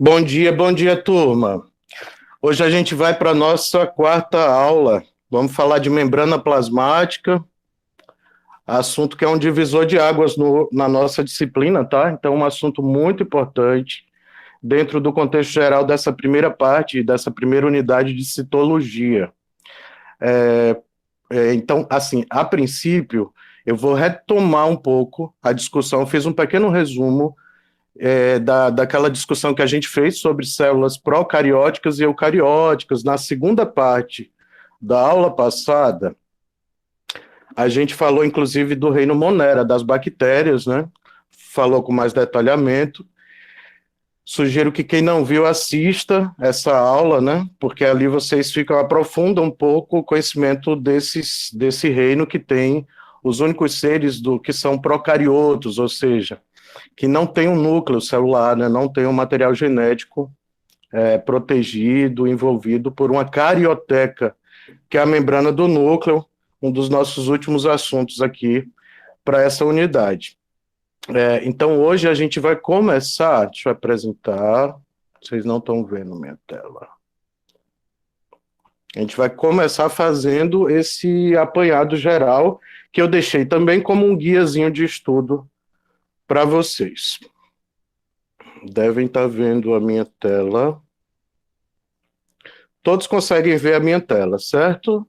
Bom dia, turma. Hoje a gente vai para a nossa quarta aula. Vamos falar de membrana plasmática, assunto que é um divisor de águas na nossa disciplina, tá? Então, um assunto muito importante dentro do contexto geral dessa primeira parte, dessa primeira unidade de citologia. Então, assim, a princípio, eu vou retomar um pouco a discussão, eu fiz um pequeno resumo daquela discussão que a gente fez sobre células procarióticas e eucarióticas. Na segunda parte da aula passada, a gente falou inclusive do reino Monera, das bactérias, né? Falou com mais detalhamento. Sugiro que quem não viu assista essa aula, né? Porque ali vocês aprofundam um pouco o conhecimento desse reino que tem os únicos seres que são procariotos, ou seja, que não tem um núcleo celular, né? Não tem um material genético protegido, envolvido por uma carioteca, que é a membrana do núcleo, um dos nossos últimos assuntos aqui para essa unidade. Então, hoje a gente vai começar, deixa eu apresentar, vocês não estão vendo minha tela. A gente vai começar fazendo esse apanhado geral, que eu deixei também como um guiazinho de estudo para vocês. Devem estar vendo a minha tela. Todos conseguem ver a minha tela, certo?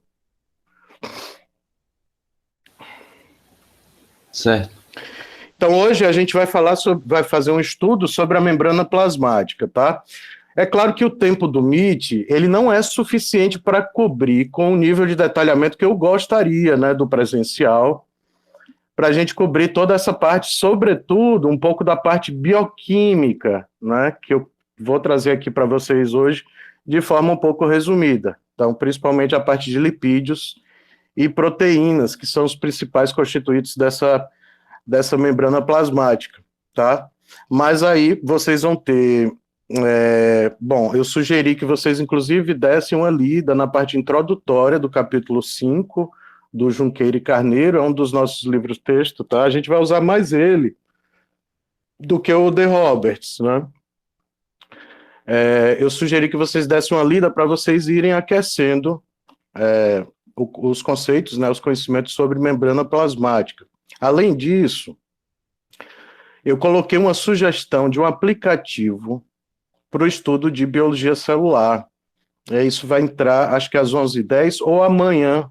Certo. Então, hoje a gente vai fazer um estudo sobre a membrana plasmática, tá? É claro que o tempo do Meet, ele não é suficiente para cobrir com o nível de detalhamento que eu gostaria, né, do presencial, para a gente cobrir toda essa parte, sobretudo um pouco da parte bioquímica, né, que eu vou trazer aqui para vocês hoje de forma um pouco resumida. Então, principalmente a parte de lipídios e proteínas, que são os principais constituintes dessa membrana plasmática, tá? Mas aí vocês vão ter... bom, eu sugeri que vocês, inclusive, dessem uma lida na parte introdutória do capítulo 5 do Junqueira e Carneiro, é um dos nossos livros-texto, tá? A gente vai usar mais ele do que o de Roberts, né? Eu sugeri que vocês dessem uma lida para vocês irem aquecendo os conceitos, né, os conhecimentos sobre membrana plasmática. Além disso, eu coloquei uma sugestão de um aplicativo para o estudo de biologia celular. Isso vai entrar, acho que às 11h10 ou amanhã,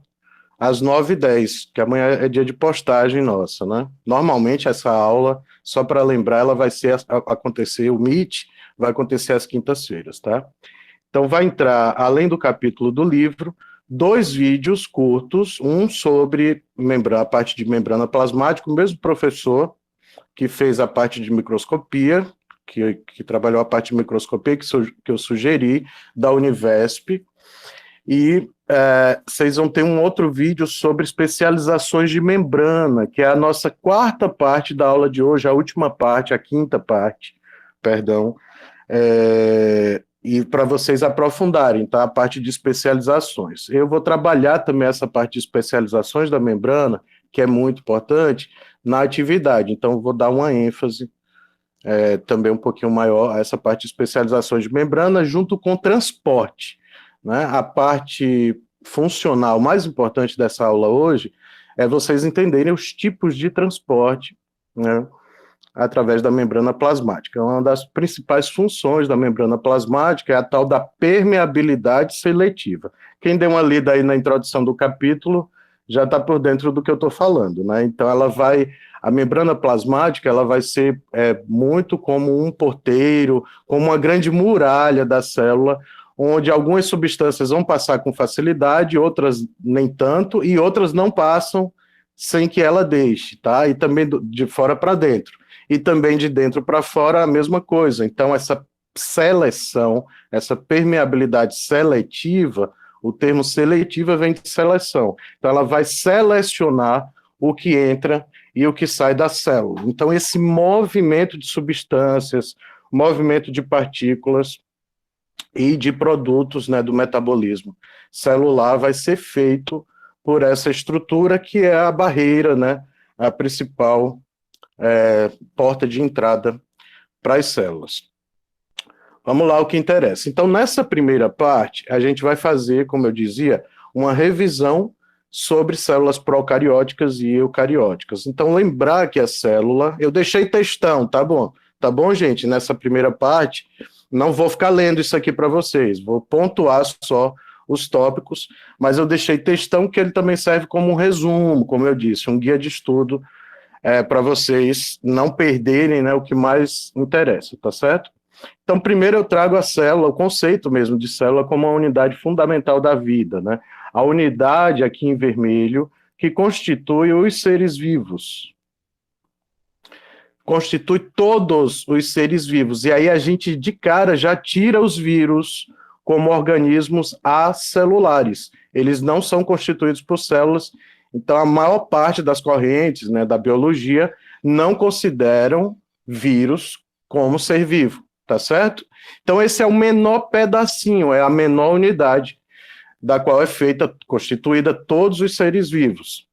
às 9h10, que amanhã é dia de postagem nossa, né? Normalmente essa aula, só para lembrar, ela vai acontecer, o Meet vai acontecer às quintas-feiras, tá? Então vai entrar, além do capítulo do livro, 2 vídeos curtos, um sobre a parte de membrana plasmática, o mesmo professor que fez a parte de microscopia, que trabalhou a parte de microscopia que eu sugeri, da Univesp, e vocês vão ter um outro vídeo sobre especializações de membrana, que é a nossa quarta parte da aula de hoje, a última parte, a quinta parte, perdão, e para vocês aprofundarem, tá? A parte de especializações. Eu vou trabalhar também essa parte de especializações da membrana, que é muito importante, na atividade. Então, vou dar uma ênfase também um pouquinho maior a essa parte de especializações de membrana, junto com transporte, né? A parte funcional mais importante dessa aula hoje é vocês entenderem os tipos de transporte, né, através da membrana plasmática. Uma das principais funções da membrana plasmática é a tal da permeabilidade seletiva. Quem deu uma lida aí na introdução do capítulo já está por dentro do que eu estou falando, né? Então a membrana plasmática ela vai ser muito como um porteiro, como uma grande muralha da célula, onde algumas substâncias vão passar com facilidade, outras nem tanto, e outras não passam sem que ela deixe, tá? E também de fora para dentro. E também de dentro para fora a mesma coisa. Então, essa seleção, essa permeabilidade seletiva, o termo seletiva vem de seleção. Então, ela vai selecionar o que entra e o que sai da célula. Então, esse movimento de substâncias, movimento de partículas e de produtos, né, do metabolismo celular vai ser feito por essa estrutura que é a barreira, né, a principal porta de entrada para as células. Vamos lá, o que interessa. Então, nessa primeira parte, a gente vai fazer, como eu dizia, uma revisão sobre células procarióticas e eucarióticas. Então, lembrar que a célula, eu deixei textão, tá bom? Tá bom, gente? Nessa primeira parte, não vou ficar lendo isso aqui para vocês, vou pontuar só os tópicos, mas eu deixei textão que ele também serve como um resumo, como eu disse, um guia de estudo para vocês não perderem, né, o que mais interessa, tá certo? Então, primeiro eu trago a célula, o conceito mesmo de célula como uma unidade fundamental da vida, né? A unidade aqui em vermelho que constitui os seres vivos. Constitui todos os seres vivos. E aí a gente de cara já tira os vírus como organismos acelulares. Eles não são constituídos por células. Então a maior parte das correntes, né, da biologia não consideram vírus como ser vivo, tá certo? Então esse é o menor pedacinho, é a menor unidade da qual é feita, constituída todos os seres vivos.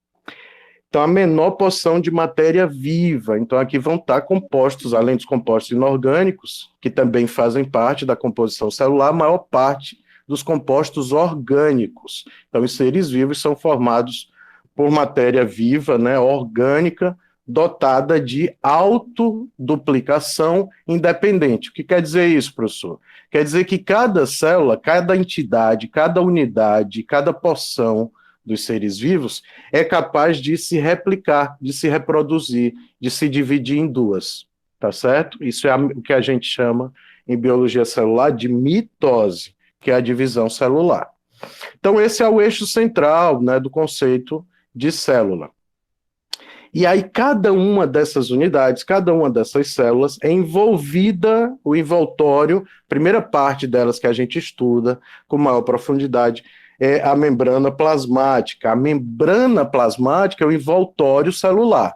Então, a menor porção de matéria viva. Então, aqui vão estar compostos, além dos compostos inorgânicos, que também fazem parte da composição celular, a maior parte dos compostos orgânicos. Então, os seres vivos são formados por matéria viva, né, orgânica, dotada de autoduplicação independente. O que quer dizer isso, professor? Quer dizer que cada célula, cada entidade, cada unidade, cada porção dos seres vivos é capaz de se replicar, de se reproduzir, de se dividir em duas, tá certo? Isso é o que a gente chama em biologia celular de mitose, que é a divisão celular. Então esse é o eixo central, né, do conceito de célula. E aí cada uma dessas unidades, cada uma dessas células é envolvida, o envoltório, primeira parte delas que a gente estuda com maior profundidade, é a membrana plasmática. A membrana plasmática é o envoltório celular.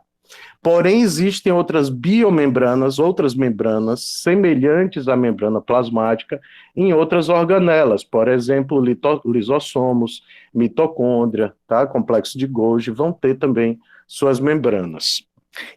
Porém, existem outras biomembranas, outras membranas semelhantes à membrana plasmática em outras organelas, por exemplo, lisossomos, mitocôndria, tá? Complexo de Golgi, vão ter também suas membranas.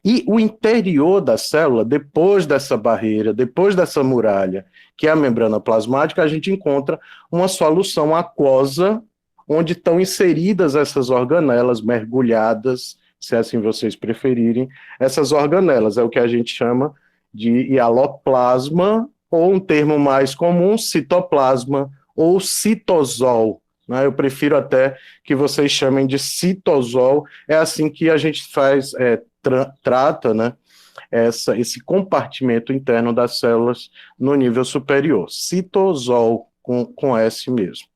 E o interior da célula, depois dessa barreira, depois dessa muralha, que é a membrana plasmática, a gente encontra uma solução aquosa, onde estão inseridas essas organelas mergulhadas, se assim vocês preferirem, essas organelas, é o que a gente chama de hialoplasma, ou um termo mais comum, citoplasma, ou citosol, né? Eu prefiro até que vocês chamem de citosol, é assim que a gente faz, trata, né, esse compartimento interno das células no nível superior, citosol, com S mesmo.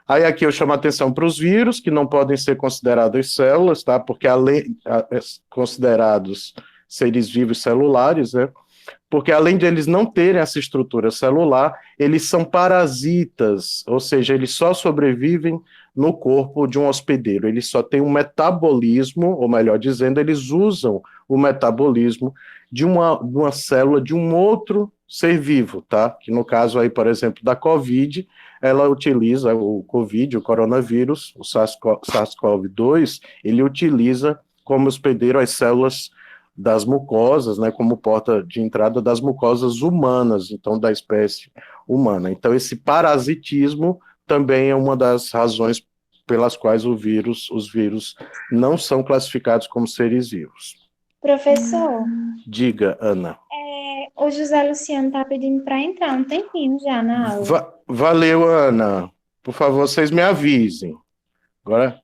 Aí aqui eu chamo a atenção para os vírus, que não podem ser considerados células, tá? Porque considerados seres vivos celulares, né? Porque além de eles não terem essa estrutura celular, eles são parasitas, ou seja, eles só sobrevivem no corpo de um hospedeiro, eles só têm um metabolismo, ou melhor dizendo, eles usam o metabolismo de uma célula de um outro ser vivo, tá? Que no caso aí, por exemplo, da COVID, ela utiliza o COVID, o coronavírus, o SARS-CoV-2, ele utiliza como hospedeiro as células das mucosas, né, como porta de entrada das mucosas humanas, então da espécie humana. Então esse parasitismo também é uma das razões pelas quais os vírus não são classificados como seres vivos. Professor, Diga, Ana. o José Luciano tá pedindo para entrar um tempinho já na aula. Valeu, Ana. Por favor, vocês me avisem. Agora,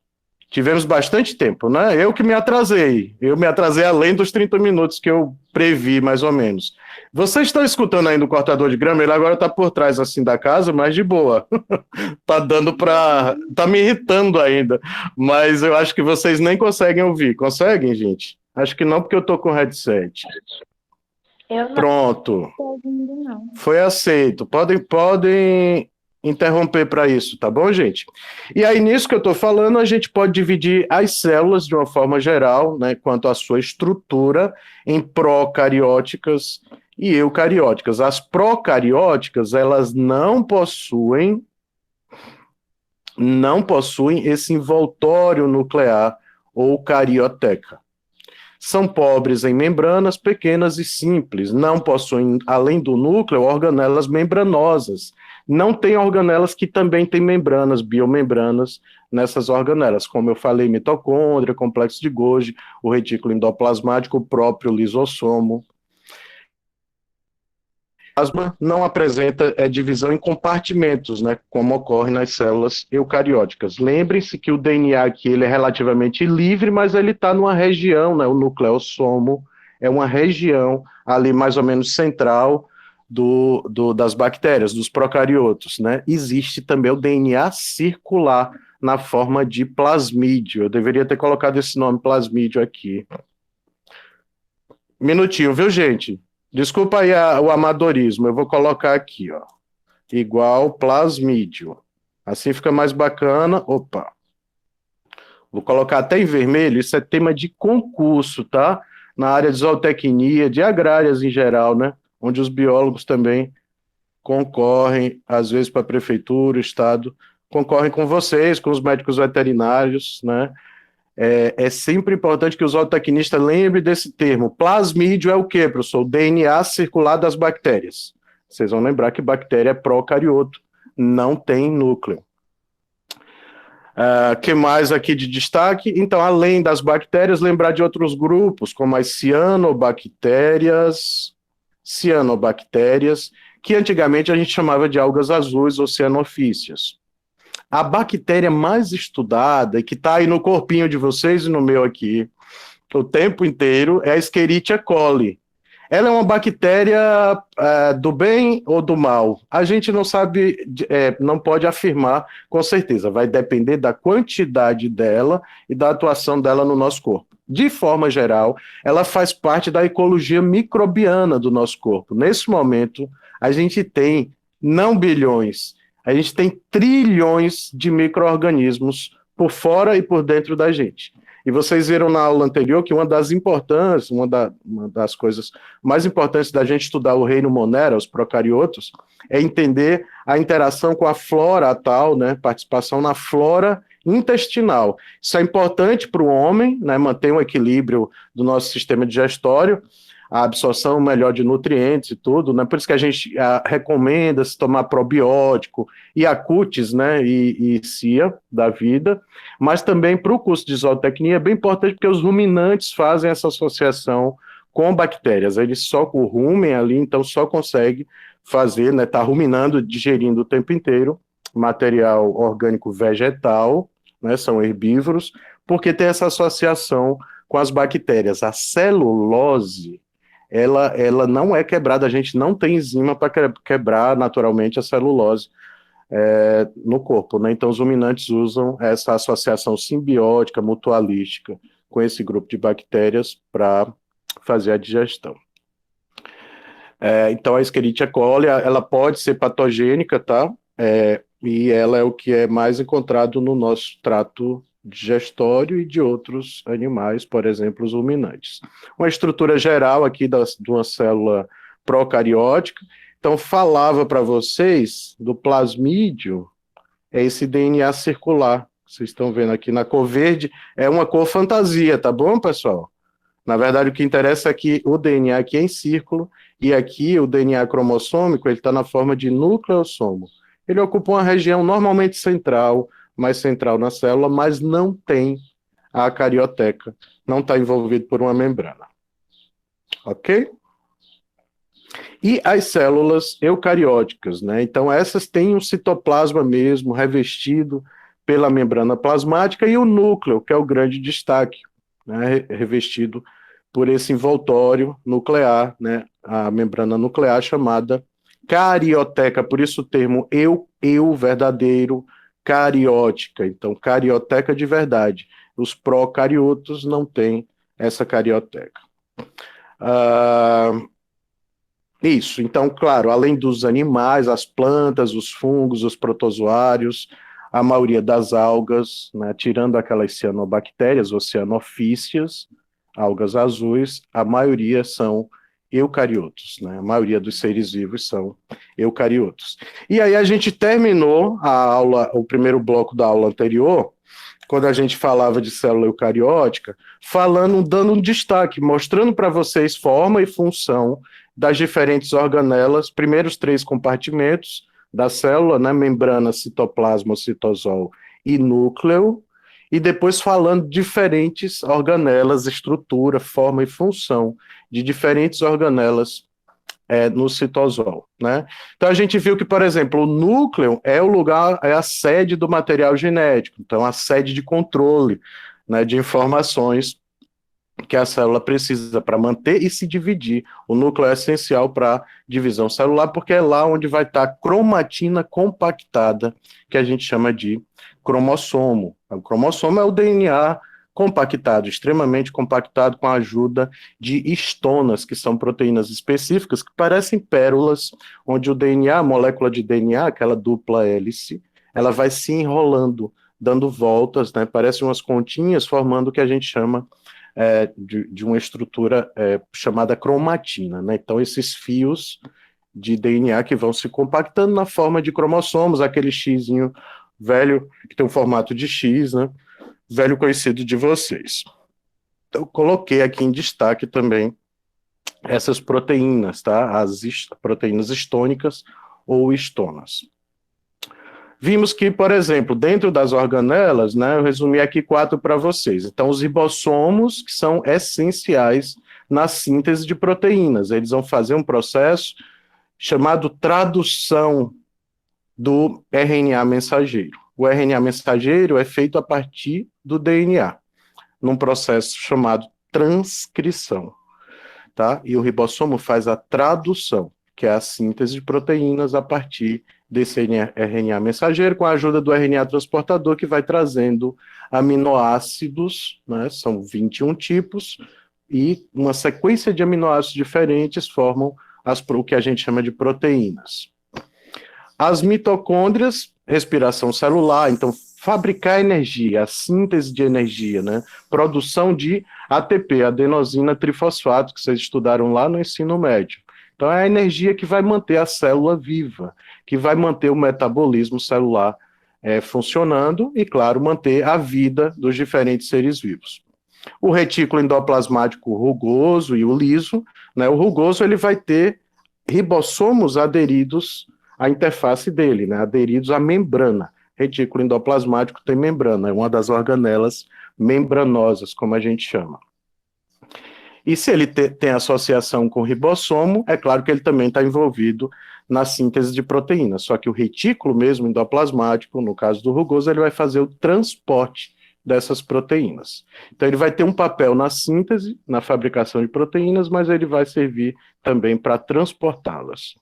tivemos bastante tempo, né? Eu que me atrasei. Eu me atrasei além dos 30 minutos que eu previ, mais ou menos. Vocês estão escutando ainda o cortador de grama? Ele agora está por trás, assim, da casa, mas de boa. Tá dando para... Tá me irritando ainda. Mas eu acho que vocês nem conseguem ouvir. Conseguem, gente? Acho que não, porque eu tô com headset. Eu não Pronto. estou ouvindo, não. Foi aceito. Podem interromper para isso, tá bom, gente? E aí, nisso que eu estou falando, a gente pode dividir as células de uma forma geral, né, quanto à sua estrutura, em procarióticas e eucarióticas. As procarióticas, elas não possuem esse envoltório nuclear ou carioteca. São pobres em membranas pequenas e simples, não possuem, além do núcleo, organelas membranosas. Não tem organelas que também têm membranas, biomembranas, nessas organelas, como eu falei, mitocôndria, complexo de Golgi, o retículo endoplasmático, o próprio lisossomo. Plasma não apresenta divisão em compartimentos, né, como ocorre nas células eucarióticas. Lembrem-se que o DNA aqui ele é relativamente livre, mas ele está numa região, né, o nucleossomo é uma região ali mais ou menos central das bactérias, dos procariotos. Né? Existe também o DNA circular na forma de plasmídio. Eu deveria ter colocado esse nome plasmídio aqui. Minutinho, viu, gente? Desculpa aí o amadorismo, eu vou colocar aqui, ó, igual plasmídio. Assim fica mais bacana. Opa, vou colocar até em vermelho, isso é tema de concurso, tá? Na área de zootecnia, de agrárias em geral, né? Onde os biólogos também concorrem, às vezes para a prefeitura, o estado, concorrem com vocês, com os médicos veterinários, né? É sempre importante que o zootecnista lembre desse termo. Plasmídio é o quê, professor? O DNA circular das bactérias. Vocês vão lembrar que bactéria é procarioto, não tem núcleo. Que mais aqui de destaque? Então, além das bactérias, lembrar de outros grupos, como as cianobactérias, que antigamente a gente chamava de algas azuis ou cianofícias. A bactéria mais estudada, e que está aí no corpinho de vocês e no meu aqui, o tempo inteiro, é a Escherichia coli. Ela é uma bactéria do bem ou do mal? A gente não sabe, não pode afirmar com certeza. Vai depender da quantidade dela e da atuação dela no nosso corpo. De forma geral, ela faz parte da ecologia microbiana do nosso corpo. Nesse momento, a gente tem não bilhões, a gente tem trilhões de micro-organismos por fora e por dentro da gente. E vocês viram na aula anterior que uma das coisas mais importantes da gente estudar o reino Monera, os procariotos, é entender a interação com a flora tal, né, participação na flora intestinal. Isso é importante para o homem, né, manter um equilíbrio do nosso sistema digestório, a absorção melhor de nutrientes e tudo, né? Por isso que a gente recomenda se tomar probiótico, Yakutis, né, e CIA da vida, mas também para o curso de zootecnia é bem importante porque os ruminantes fazem essa associação com bactérias, eles só o rumen ali, então só consegue fazer, né, tá ruminando, digerindo o tempo inteiro, material orgânico vegetal, né, são herbívoros, porque tem essa associação com as bactérias. A celulose, ela não é quebrada, a gente não tem enzima para quebrar naturalmente a celulose no corpo, né? Então os ruminantes usam essa associação simbiótica, mutualística com esse grupo de bactérias para fazer a digestão. Então a Escherichia coli, ela pode ser patogênica, tá? E ela é o que é mais encontrado no nosso trato digestório e de outros animais, por exemplo, os ruminantes. Uma estrutura geral aqui de uma célula procariótica. Então, falava para vocês do plasmídio, é esse DNA circular. Vocês estão vendo aqui na cor verde, é uma cor fantasia, tá bom, pessoal? Na verdade, o que interessa é que o DNA aqui é em círculo, e aqui o DNA cromossômico, ele está na forma de nucleossomo. Ele ocupa uma região normalmente central, mais central na célula, mas não tem a carioteca, não está envolvido por uma membrana. Ok? E as células eucarióticas, né? Então essas têm um citoplasma mesmo, revestido pela membrana plasmática, e o núcleo, que é o grande destaque, né? Revestido por esse envoltório nuclear, né? A membrana nuclear chamada carioteca, por isso o termo eu verdadeiro, cariótica, então carioteca de verdade. Os procariotos não têm essa carioteca. Isso, então, claro, além dos animais, as plantas, os fungos, os protozoários, a maioria das algas, né, tirando aquelas cianobactérias ou cianofícias, algas azuis, a maioria são eucariotos, né? A maioria dos seres vivos são eucariotos. E aí a gente terminou a aula, o primeiro bloco da aula anterior, quando a gente falava de célula eucariótica, dando um destaque, mostrando para vocês forma e função das diferentes organelas, primeiro os 3 compartimentos da célula, né, membrana, citoplasma, citosol e núcleo, e depois falando diferentes organelas, estrutura, forma e função de diferentes organelas no citosol, né? Então a gente viu que, por exemplo, o núcleo é o lugar, é a sede do material genético, então a sede de controle, né, de informações que a célula precisa para manter e se dividir. O núcleo é essencial para a divisão celular, porque é lá onde vai estar a cromatina compactada, que a gente chama de cromossomo. O cromossomo é o DNA compactado, extremamente compactado, com a ajuda de histonas, que são proteínas específicas, que parecem pérolas, onde o DNA, a molécula de DNA, aquela dupla hélice, ela vai se enrolando, dando voltas, né? Parecem umas continhas, formando o que a gente chama de uma estrutura chamada cromatina, né? Então, esses fios de DNA que vão se compactando na forma de cromossomos, aquele xizinho velho, que tem um formato de X, né? Velho conhecido de vocês. Então, coloquei aqui em destaque também essas proteínas, tá? As proteínas histônicas ou histonas. Vimos que, por exemplo, dentro das organelas, né, eu resumi aqui 4 para vocês. Então, os ribossomos, que são essenciais na síntese de proteínas. Eles vão fazer um processo chamado tradução do RNA mensageiro. O RNA mensageiro é feito a partir do DNA, num processo chamado transcrição, tá? E o ribossomo faz a tradução, que é a síntese de proteínas a partir desse RNA mensageiro, com a ajuda do RNA transportador, que vai trazendo aminoácidos, né? São 21 tipos, e uma sequência de aminoácidos diferentes formam o que a gente chama de proteínas. As mitocôndrias, respiração celular, então fabricar energia, a síntese de energia, né? Produção de ATP, adenosina trifosfato, que vocês estudaram lá no ensino médio. Então é a energia que vai manter a célula viva, que vai manter o metabolismo celular funcionando e, claro, manter a vida dos diferentes seres vivos. O retículo endoplasmático rugoso e o liso, né? O rugoso ele vai ter ribossomos aderidos à interface dele, né? Aderidos à membrana. Retículo endoplasmático tem membrana, é uma das organelas membranosas, como a gente chama. E se ele tem associação com o ribossomo, é claro que ele também está envolvido na síntese de proteínas, só que o retículo mesmo endoplasmático, no caso do rugoso, ele vai fazer o transporte dessas proteínas. Então ele vai ter um papel na síntese, na fabricação de proteínas, mas ele vai servir também para transportá-las.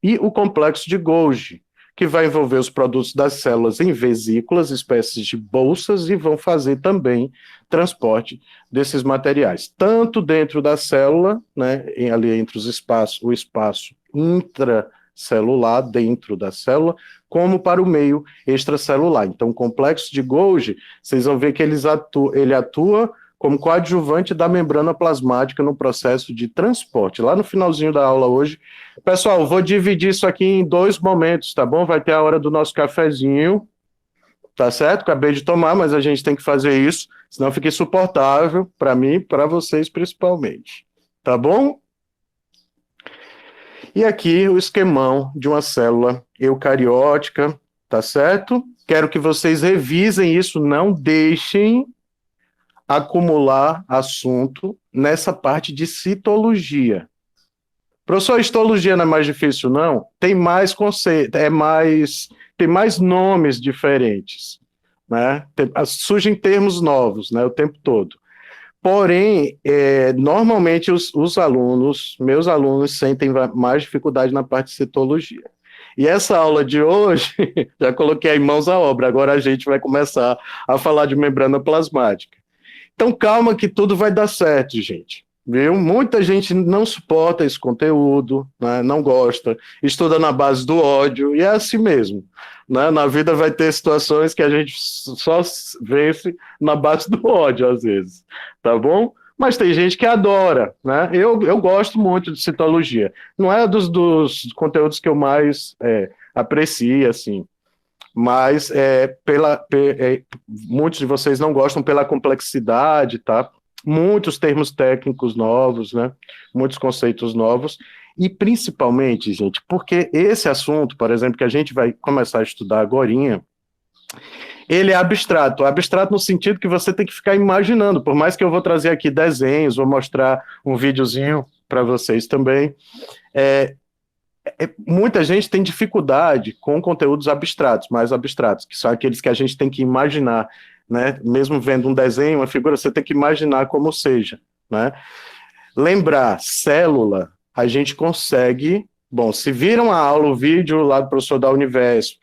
E o complexo de Golgi, que vai envolver os produtos das células em vesículas, espécies de bolsas, e vão fazer também transporte desses materiais, tanto dentro da célula, né, ali entre o espaço intracelular dentro da célula, como para o meio extracelular. Então, o complexo de Golgi, vocês vão ver que ele atua como coadjuvante da membrana plasmática no processo de transporte. Lá no finalzinho da aula hoje, pessoal, vou dividir isso aqui em 2 momentos, tá bom? Vai ter a hora do nosso cafezinho, tá certo? Acabei de tomar, mas a gente tem que fazer isso, senão fica insuportável para mim e para vocês principalmente, tá bom? E aqui o esquemão de uma célula eucariótica, tá certo? Quero que vocês revisem isso, não deixem acumular assunto nessa parte de citologia. Professor, histologia não é mais difícil, não? Tem mais conceito, tem mais nomes diferentes, né? Surgem termos novos, né, o tempo todo. Porém, normalmente os alunos, meus alunos, sentem mais dificuldade na parte de citologia. E essa aula de hoje, já coloquei em mãos à obra, agora a gente vai começar a falar de membrana plasmática. Então, calma que tudo vai dar certo, gente. Viu? Muita gente não suporta esse conteúdo, né? Não gosta, estuda na base do ódio, e é assim mesmo. Né? Na vida vai ter situações que a gente só vence na base do ódio, às vezes. Tá bom? Mas tem gente que adora, né? Eu gosto muito de citologia. Não é dos conteúdos que eu mais aprecio, assim. mas muitos de vocês não gostam pela complexidade, tá? Muitos termos técnicos novos, né? Muitos conceitos novos, e principalmente, gente, porque esse assunto, por exemplo, que a gente vai começar a estudar agorinha, ele é abstrato no sentido que você tem que ficar imaginando, por mais que eu vou trazer aqui desenhos, vou mostrar um videozinho para vocês também, muita gente tem dificuldade com conteúdos abstratos, mais abstratos, que são aqueles que a gente tem que imaginar, né? Mesmo vendo um desenho, uma figura, você tem que imaginar como seja, né? Lembrar, célula, a gente consegue, bom, se viram a aula, o vídeo lá do professor da Univesp,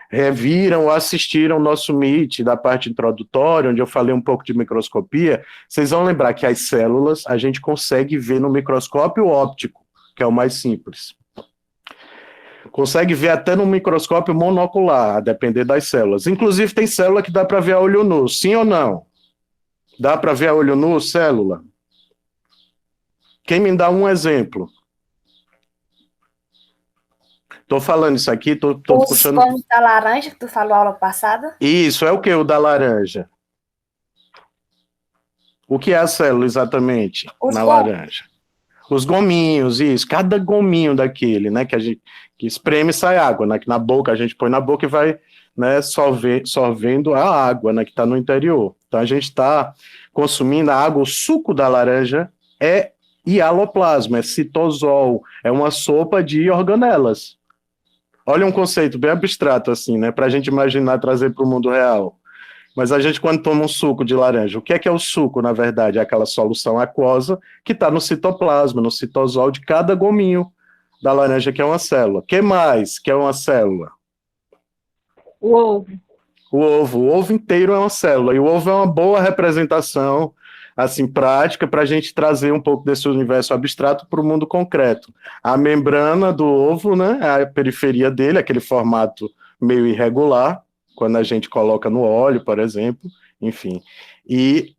reviram ou assistiram o nosso Meet da parte introdutória, onde eu falei um pouco de microscopia, vocês vão lembrar que as células a gente consegue ver no microscópio óptico, que é o mais simples. Consegue ver até no microscópio monocular, a depender das células. Inclusive, tem célula que dá para ver a olho nu, sim ou não? Dá para ver a olho nu, célula? Quem me dá um exemplo? Estou falando isso aqui, estou puxando... Os gomos da laranja, que tu falou aula passada? Isso, é o que, o da laranja? O que é a célula, exatamente, na laranja? Os gominhos, isso. Cada gominho daquele, né, que a gente que espreme e sai água, né, que na boca a gente põe na boca e vai, né, sorvendo a água, né, que está no interior. Então a gente está consumindo a água, o suco da laranja é hialoplasma, é citosol, é uma sopa de organelas. Olha um conceito bem abstrato assim, né, para a gente imaginar, trazer para o mundo real. Mas a gente, quando toma um suco de laranja, o que é o suco, na verdade? É aquela solução aquosa que está no citoplasma, no citosol de cada gominho da laranja, que é uma célula. O que mais que é uma célula? O ovo. O ovo inteiro é uma célula, e o ovo é uma boa representação, assim, prática, para a gente trazer um pouco desse universo abstrato para o mundo concreto. A membrana do ovo, né, a periferia dele, aquele formato meio irregular, quando a gente coloca no óleo, por exemplo, enfim. E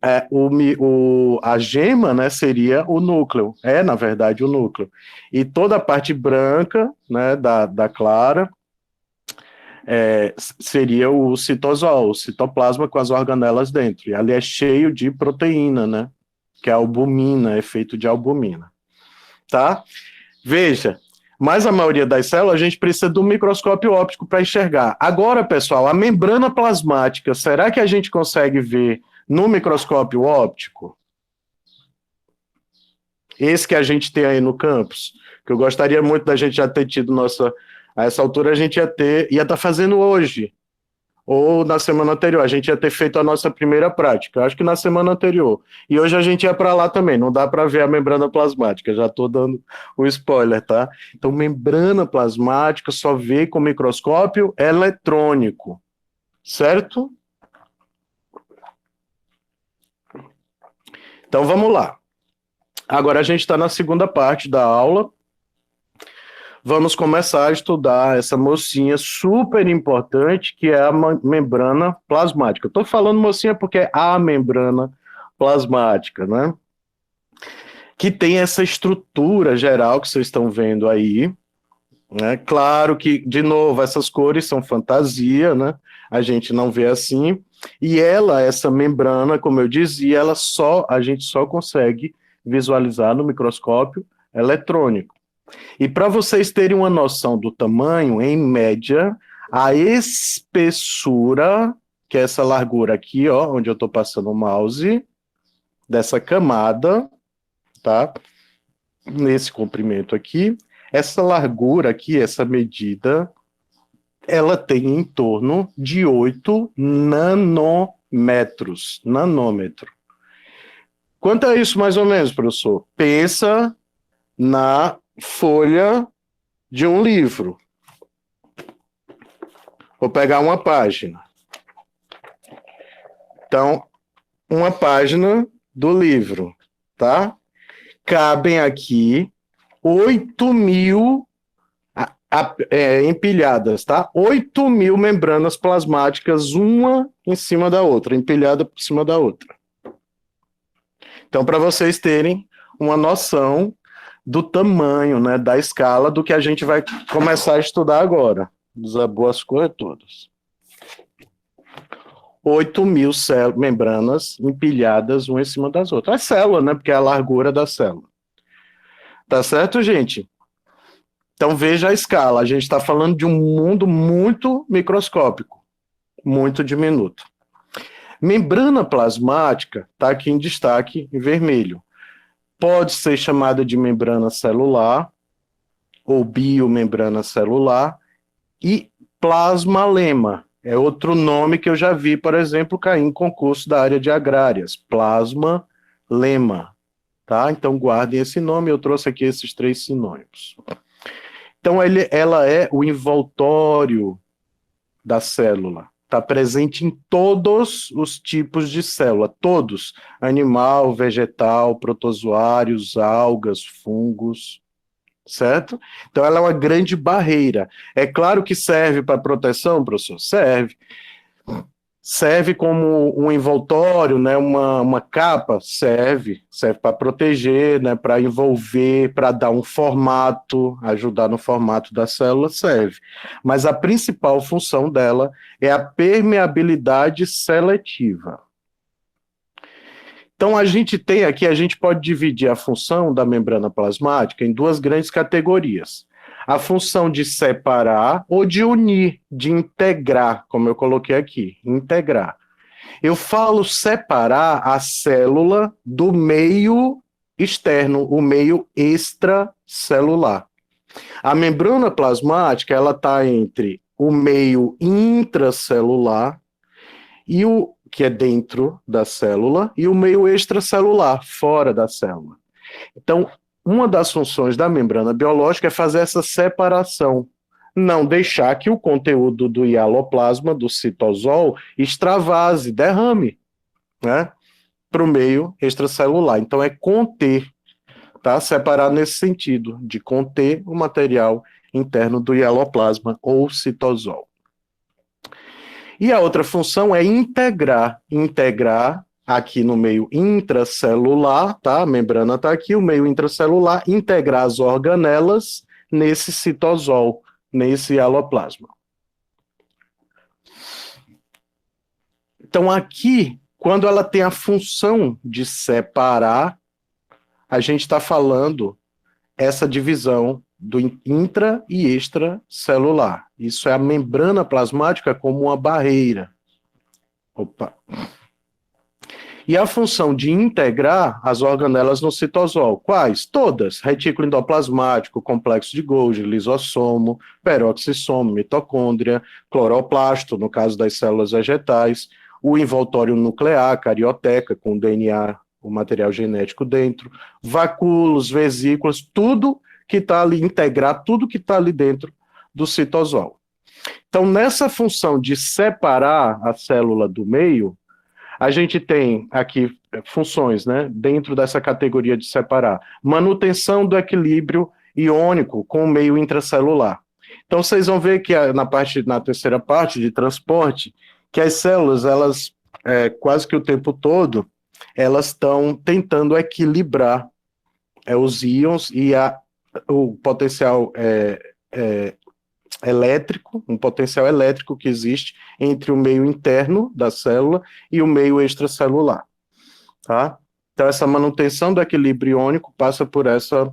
a gema, né, seria o núcleo, na verdade, o núcleo. E toda a parte branca, né, da clara, seria o citosol, o citoplasma com as organelas dentro. E ali é cheio de proteína, né, que é a albumina, é feito de albumina. Tá? Veja, mas a maioria das células a gente precisa do microscópio óptico para enxergar. Agora, pessoal, a membrana plasmática, será que a gente consegue ver no microscópio óptico? Esse que a gente tem aí no campus, que eu gostaria muito da gente já ter tido a essa altura a gente ia estar fazendo hoje, ou na semana anterior, a gente ia ter feito a nossa primeira prática, acho que na semana anterior. E hoje a gente ia para lá também, não dá para ver a membrana plasmática, já estou dando o spoiler, tá? Então, membrana plasmática só vê com microscópio eletrônico, certo? Então, vamos lá. Agora a gente está na segunda parte da aula. Vamos começar a estudar essa mocinha super importante, que é a membrana plasmática. Estou falando mocinha porque é a membrana plasmática, né? Que tem essa estrutura geral que vocês estão vendo aí, né? Claro que, de novo, essas cores são fantasia, né? A gente não vê assim. E essa membrana, como eu dizia, a gente só consegue visualizar no microscópio eletrônico. E para vocês terem uma noção do tamanho, em média, a espessura, que é essa largura aqui, ó, onde eu estou passando o mouse, dessa camada, tá? Nesse comprimento aqui, essa largura aqui, essa medida, ela tem em torno de 8 nanômetros. Nanômetro. Quanto é isso, mais ou menos, professor? Pensa na folha de um livro. Vou pegar uma página. Então, uma página do livro, tá? Cabem aqui 8.000 empilhadas, tá? 8.000 membranas plasmáticas, uma em cima da outra, empilhada por cima da outra. Então, para vocês terem uma noção do tamanho, né, da escala do que a gente vai começar a estudar agora, dos boas corretoras. 8.000 membranas empilhadas uma em cima das outras. É célula, né? Porque é a largura da célula. Tá certo, gente? Então veja a escala. A gente está falando de um mundo muito microscópico, muito diminuto. Membrana plasmática está aqui em destaque em vermelho. Pode ser chamada de membrana celular ou biomembrana celular e plasmalema. É outro nome que eu já vi, por exemplo, cair em concurso da área de agrárias. Plasmalema. Tá? Então guardem esse nome, eu trouxe aqui esses 3 sinônimos. Então ela é o envoltório da célula. Está presente em todos os tipos de célula, todos, animal, vegetal, protozoários, algas, fungos, certo? Então ela é uma grande barreira. É claro que serve para proteção, professor? Serve. Serve como um envoltório, né? Uma capa? Serve para proteger, né? Para envolver, para dar um formato, ajudar no formato da célula, serve. Mas a principal função dela é a permeabilidade seletiva. Então, a gente pode dividir a função da membrana plasmática em 2 grandes categorias. A função de separar ou de unir, de integrar, como eu coloquei aqui, integrar. Eu falo separar a célula do meio externo, o meio extracelular. A membrana plasmática, ela está entre o meio intracelular e o que é dentro da célula, e o meio extracelular, fora da célula. Então, uma das funções da membrana biológica é fazer essa separação, não deixar que o conteúdo do hialoplasma, do citosol, extravase, derrame, né, para o meio extracelular. Então, é conter, tá? Separar nesse sentido, de conter o material interno do hialoplasma ou citosol. E a outra função é integrar aqui no meio intracelular, tá? A membrana está aqui, o meio intracelular, integrar as organelas nesse citosol, nesse hialoplasma. Então aqui, quando ela tem a função de separar, a gente está falando essa divisão do intra e extracelular. Isso é a membrana plasmática como uma barreira. Opa. E a função de integrar as organelas no citosol. Quais? Todas. Retículo endoplasmático, complexo de Golgi, lisossomo, peroxissomo, mitocôndria, cloroplasto, no caso das células vegetais, o envoltório nuclear, carioteca, com o DNA, o material genético dentro, vacúolos, vesículas, tudo que está ali, integrar tudo que está ali dentro do citosol. Então, nessa função de separar a célula do meio, a gente tem aqui funções, né, dentro dessa categoria de separar. Manutenção do equilíbrio iônico com o meio intracelular. Então, vocês vão ver que na terceira parte de transporte, que as células, elas, quase que o tempo todo, elas estão tentando equilibrar os íons e o potencial elétrico, um potencial elétrico que existe entre o meio interno da célula e o meio extracelular, tá? Então, essa manutenção do equilíbrio iônico passa por essa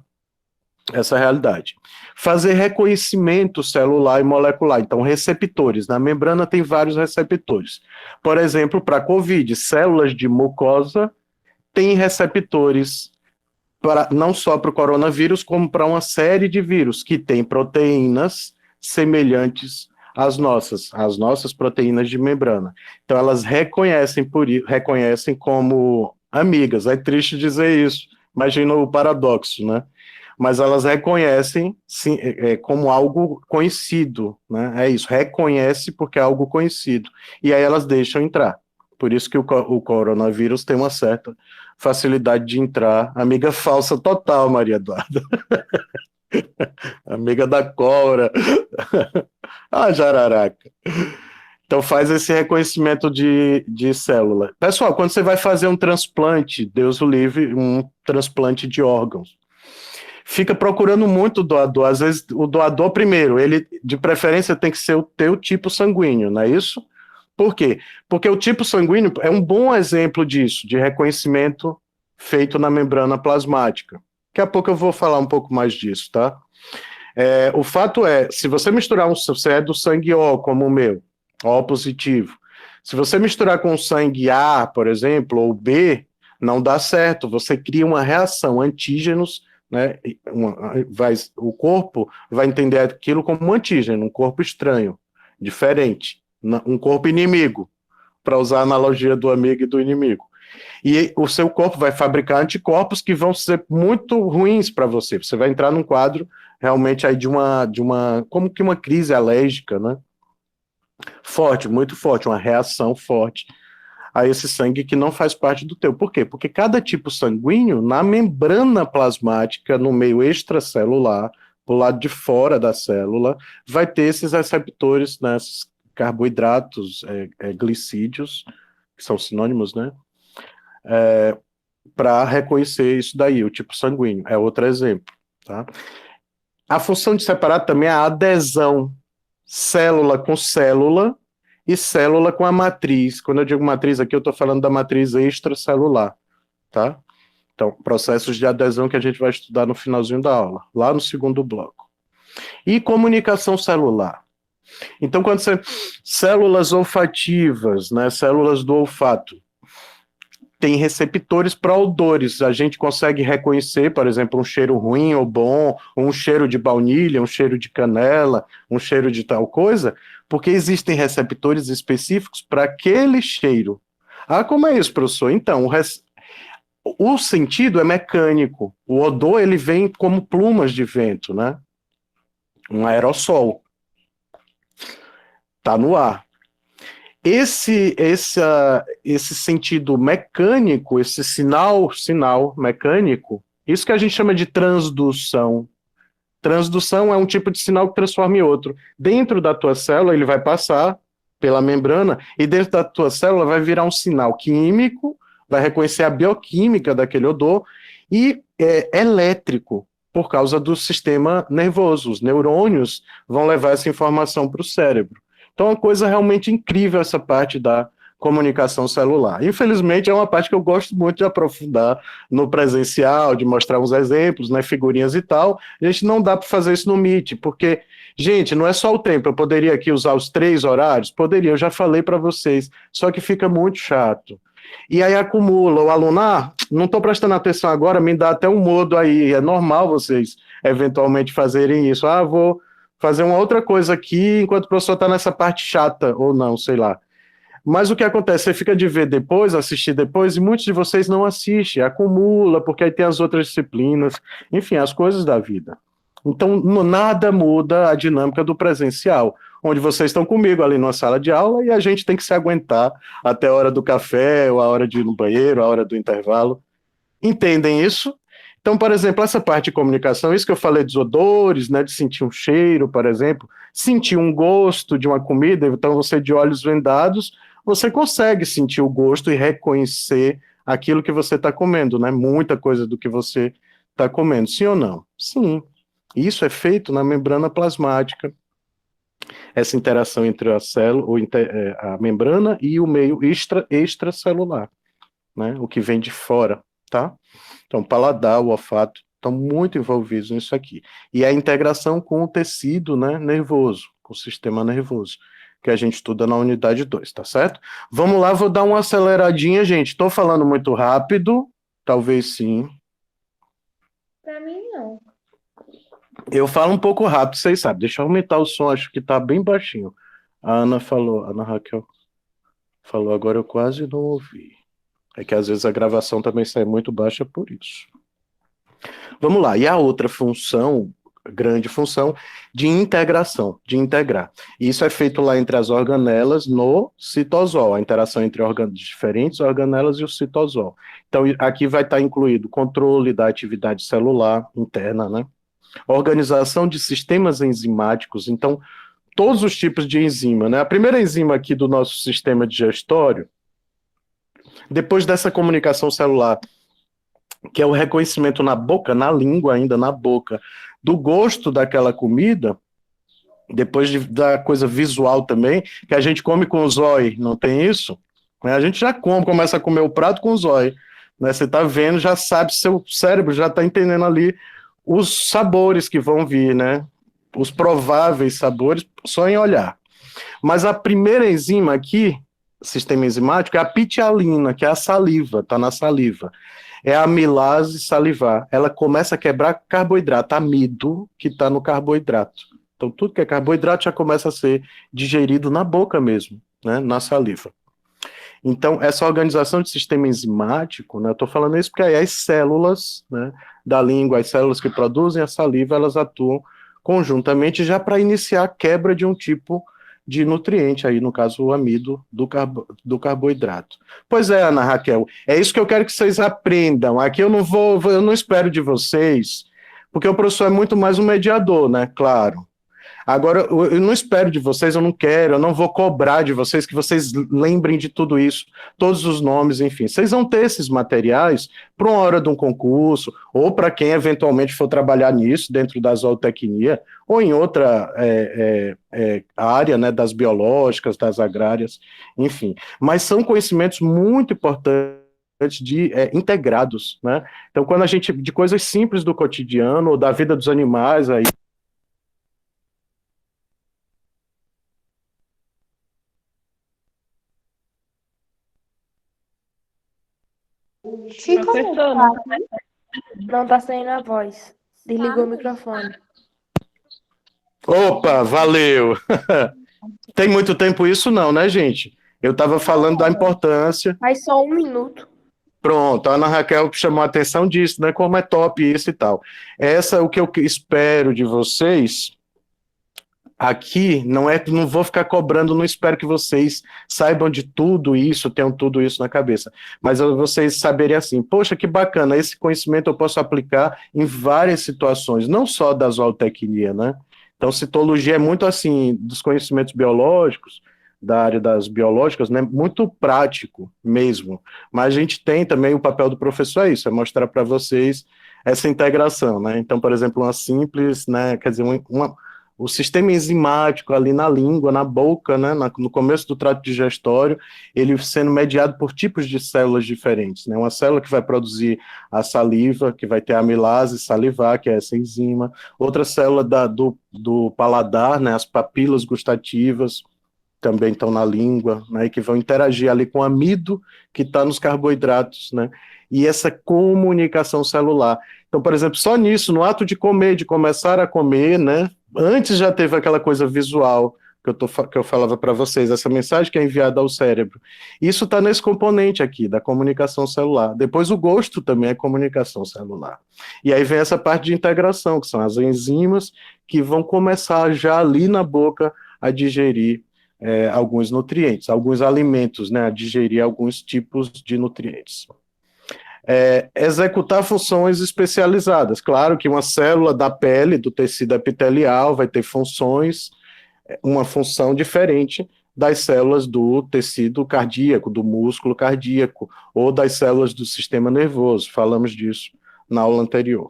realidade. Fazer reconhecimento celular e molecular, então receptores. Na membrana tem vários receptores. Por exemplo, para a COVID, células de mucosa têm receptores não só para o coronavírus, como para uma série de vírus que têm proteínas semelhantes às nossas proteínas de membrana. Então, elas reconhecem como amigas. É triste dizer isso, imagina o paradoxo, né? Mas elas reconhecem sim, como algo conhecido, né? É isso, reconhece porque é algo conhecido. E aí elas deixam entrar. Por isso que o coronavírus tem uma certa facilidade de entrar. Amiga falsa total, Maria Eduarda. Amiga da cobra. Ah, jararaca. Então faz esse reconhecimento de célula. Pessoal, quando você vai fazer um transplante, Deus o livre, um transplante de órgãos, fica procurando muito o doador. Às vezes o doador primeiro, ele de preferência tem que ser o teu tipo sanguíneo, não é isso? Por quê? Porque o tipo sanguíneo é um bom exemplo disso, de reconhecimento feito na membrana plasmática. Daqui a pouco eu vou falar um pouco mais disso, tá? O fato é, se você misturar você é do sangue O, como o meu, O positivo. Se você misturar com sangue A, por exemplo, ou B, não dá certo. Você cria uma reação, antígenos, né? O corpo vai entender aquilo como um antígeno, um corpo estranho, diferente, um corpo inimigo, para usar a analogia do amigo e do inimigo. E o seu corpo vai fabricar anticorpos que vão ser muito ruins para você. Você vai entrar num quadro realmente aí de uma como que uma crise alérgica, né? Forte, muito forte, uma reação forte a esse sangue que não faz parte do teu. Por quê? Porque cada tipo sanguíneo, na membrana plasmática, no meio extracelular, do lado de fora da célula, vai ter esses receptores, né, esses carboidratos, glicídios, que são sinônimos, né? Para reconhecer isso daí, o tipo sanguíneo. É outro exemplo, tá? A função de separar também é a adesão, célula com célula e célula com a matriz. Quando eu digo matriz aqui, eu estou falando da matriz extracelular, tá? Então, processos de adesão que a gente vai estudar no finalzinho da aula, lá no segundo bloco. E comunicação celular. Então, quando você... Células olfativas, né? Células do olfato. Tem receptores para odores. A gente consegue reconhecer, por exemplo, um cheiro ruim ou bom, um cheiro de baunilha, um cheiro de canela, um cheiro de tal coisa, porque existem receptores específicos para aquele cheiro. Ah, como é isso, professor? Então, o sentido é mecânico. O odor, ele vem como plumas de vento, né? Um aerossol. Está no ar. Esse sentido mecânico, esse sinal mecânico, isso que a gente chama de transdução. Transdução é um tipo de sinal que transforma em outro. Dentro da tua célula, ele vai passar pela membrana, e dentro da tua célula vai virar um sinal químico, vai reconhecer a bioquímica daquele odor, e elétrico, por causa do sistema nervoso. Os neurônios vão levar essa informação para o cérebro. Então, é uma coisa realmente incrível essa parte da comunicação celular. Infelizmente, é uma parte que eu gosto muito de aprofundar no presencial, de mostrar uns exemplos, né, figurinhas e tal. A gente não dá para fazer isso no Meet, porque, gente, não é só o tempo. Eu poderia aqui usar os 3 horários? Poderia, eu já falei para vocês, só que fica muito chato. E aí acumula, o aluno, não estou prestando atenção agora, me dá até um modo aí, é normal vocês eventualmente fazerem isso. Vou fazer uma outra coisa aqui enquanto o professor está nessa parte chata, ou não, sei lá. Mas o que acontece? Você fica de ver depois, assistir depois, e muitos de vocês não assistem, acumula, porque aí tem as outras disciplinas, enfim, as coisas da vida. Então, nada muda a dinâmica do presencial, onde vocês estão comigo ali numa sala de aula e a gente tem que se aguentar até a hora do café, ou a hora de ir no banheiro, a hora do intervalo. Entendem isso? Então, por exemplo, essa parte de comunicação, isso que eu falei dos odores, né, de sentir um cheiro, por exemplo, sentir um gosto de uma comida, então você de olhos vendados, você consegue sentir o gosto e reconhecer aquilo que você está comendo, né? Muita coisa do que você está comendo, sim ou não? Sim. Isso é feito na membrana plasmática, essa interação entre a célula, a membrana e o meio extracelular, né? O que vem de fora, tá? Então, o paladar, o olfato, estão muito envolvidos nisso aqui. E a integração com o tecido, né, nervoso, com o sistema nervoso, que a gente estuda na unidade 2, tá certo? Vamos lá, vou dar uma aceleradinha, gente. Estou falando muito rápido, talvez sim. Para mim, não. Eu falo um pouco rápido, vocês sabem. Deixa eu aumentar o som, acho que está bem baixinho. A Ana Raquel falou, agora eu quase não ouvi. É que às vezes a gravação também sai muito baixa por isso. Vamos lá, e a outra função, grande função, de integração, de integrar. Isso é feito lá entre as organelas no citosol, a interação entre diferentes organelas e o citosol. Então, aqui vai estar incluído controle da atividade celular interna, né? Organização de sistemas enzimáticos, então, todos os tipos de enzima, né? A primeira enzima aqui do nosso sistema digestório, depois dessa comunicação celular, que é o reconhecimento na boca, na língua ainda, na boca, do gosto daquela comida, depois da coisa visual também, que a gente come com o zóio, não tem isso? A gente já começa a comer o prato com o zóio, né? Você está vendo, já sabe, seu cérebro já está entendendo ali os sabores que vão vir, né? Os prováveis sabores, só em olhar. Mas a primeira enzima aqui, sistema enzimático, é a pitialina, que é a saliva, está na saliva. É a amilase salivar. Ela começa a quebrar carboidrato, amido, que está no carboidrato. Então, tudo que é carboidrato já começa a ser digerido na boca mesmo, né, na saliva. Então, essa organização de sistema enzimático, né, eu estou falando isso porque aí as células, né, da língua, as células que produzem a saliva, elas atuam conjuntamente já para iniciar a quebra de um tipo de nutriente, aí no caso o amido do carboidrato. Pois é, Ana Raquel, é isso que eu quero que vocês aprendam. Aqui eu não espero de vocês, porque o professor é muito mais um mediador, né? Claro. Agora, eu não espero de vocês, eu não quero, eu não vou cobrar de vocês que vocês lembrem de tudo isso, todos os nomes, enfim. Vocês vão ter esses materiais para uma hora de um concurso, ou para quem eventualmente for trabalhar nisso, dentro da zootecnia, ou em outra área, né, das biológicas, das agrárias, enfim. Mas são conhecimentos muito importantes integrados, né? Então, quando a gente, de coisas simples do cotidiano, ou da vida dos animais, aí, Ficou Professor, não tá saindo a voz. Desligou o microfone. opa, valeu. Tem muito tempo isso não, né, gente? Eu estava falando da importância. Faz só 1 minuto. Pronto, a Ana Raquel chamou a atenção disso, né? Como é top isso e tal. Essa é o que eu espero de vocês. Aqui não vou ficar cobrando, não espero que vocês saibam de tudo isso, tenham tudo isso na cabeça. Mas vocês saberem assim, poxa, que bacana, esse conhecimento eu posso aplicar em várias situações, não só da zootecnia, né? Então, citologia é muito assim, dos conhecimentos biológicos, da área das biológicas, né? Muito prático mesmo. Mas a gente tem também o papel do professor, é isso, é mostrar para vocês essa integração, né? Então, por exemplo, uma simples, né? Quer dizer, o sistema enzimático ali na língua, na boca, né, no começo do trato digestório, ele sendo mediado por tipos de células diferentes, né, uma célula que vai produzir a saliva, que vai ter a amilase salivar, que é essa enzima, outra célula do paladar, né, as papilas gustativas, também estão na língua, né, que vão interagir ali com o amido que está nos carboidratos, né, e essa comunicação celular. Então, por exemplo, só nisso, no ato de comer, de começar a comer, né, antes já teve aquela coisa visual que eu falava para vocês, essa mensagem que é enviada ao cérebro. Isso está nesse componente aqui, da comunicação celular. Depois o gosto também é comunicação celular. E aí vem essa parte de integração, que são as enzimas que vão começar já ali na boca a digerir alguns nutrientes, alguns alimentos, né, a digerir alguns tipos de nutrientes. Executar funções especializadas. Claro que uma célula da pele, do tecido epitelial, vai ter uma função diferente das células do tecido cardíaco, do músculo cardíaco, ou das células do sistema nervoso. Falamos disso na aula anterior.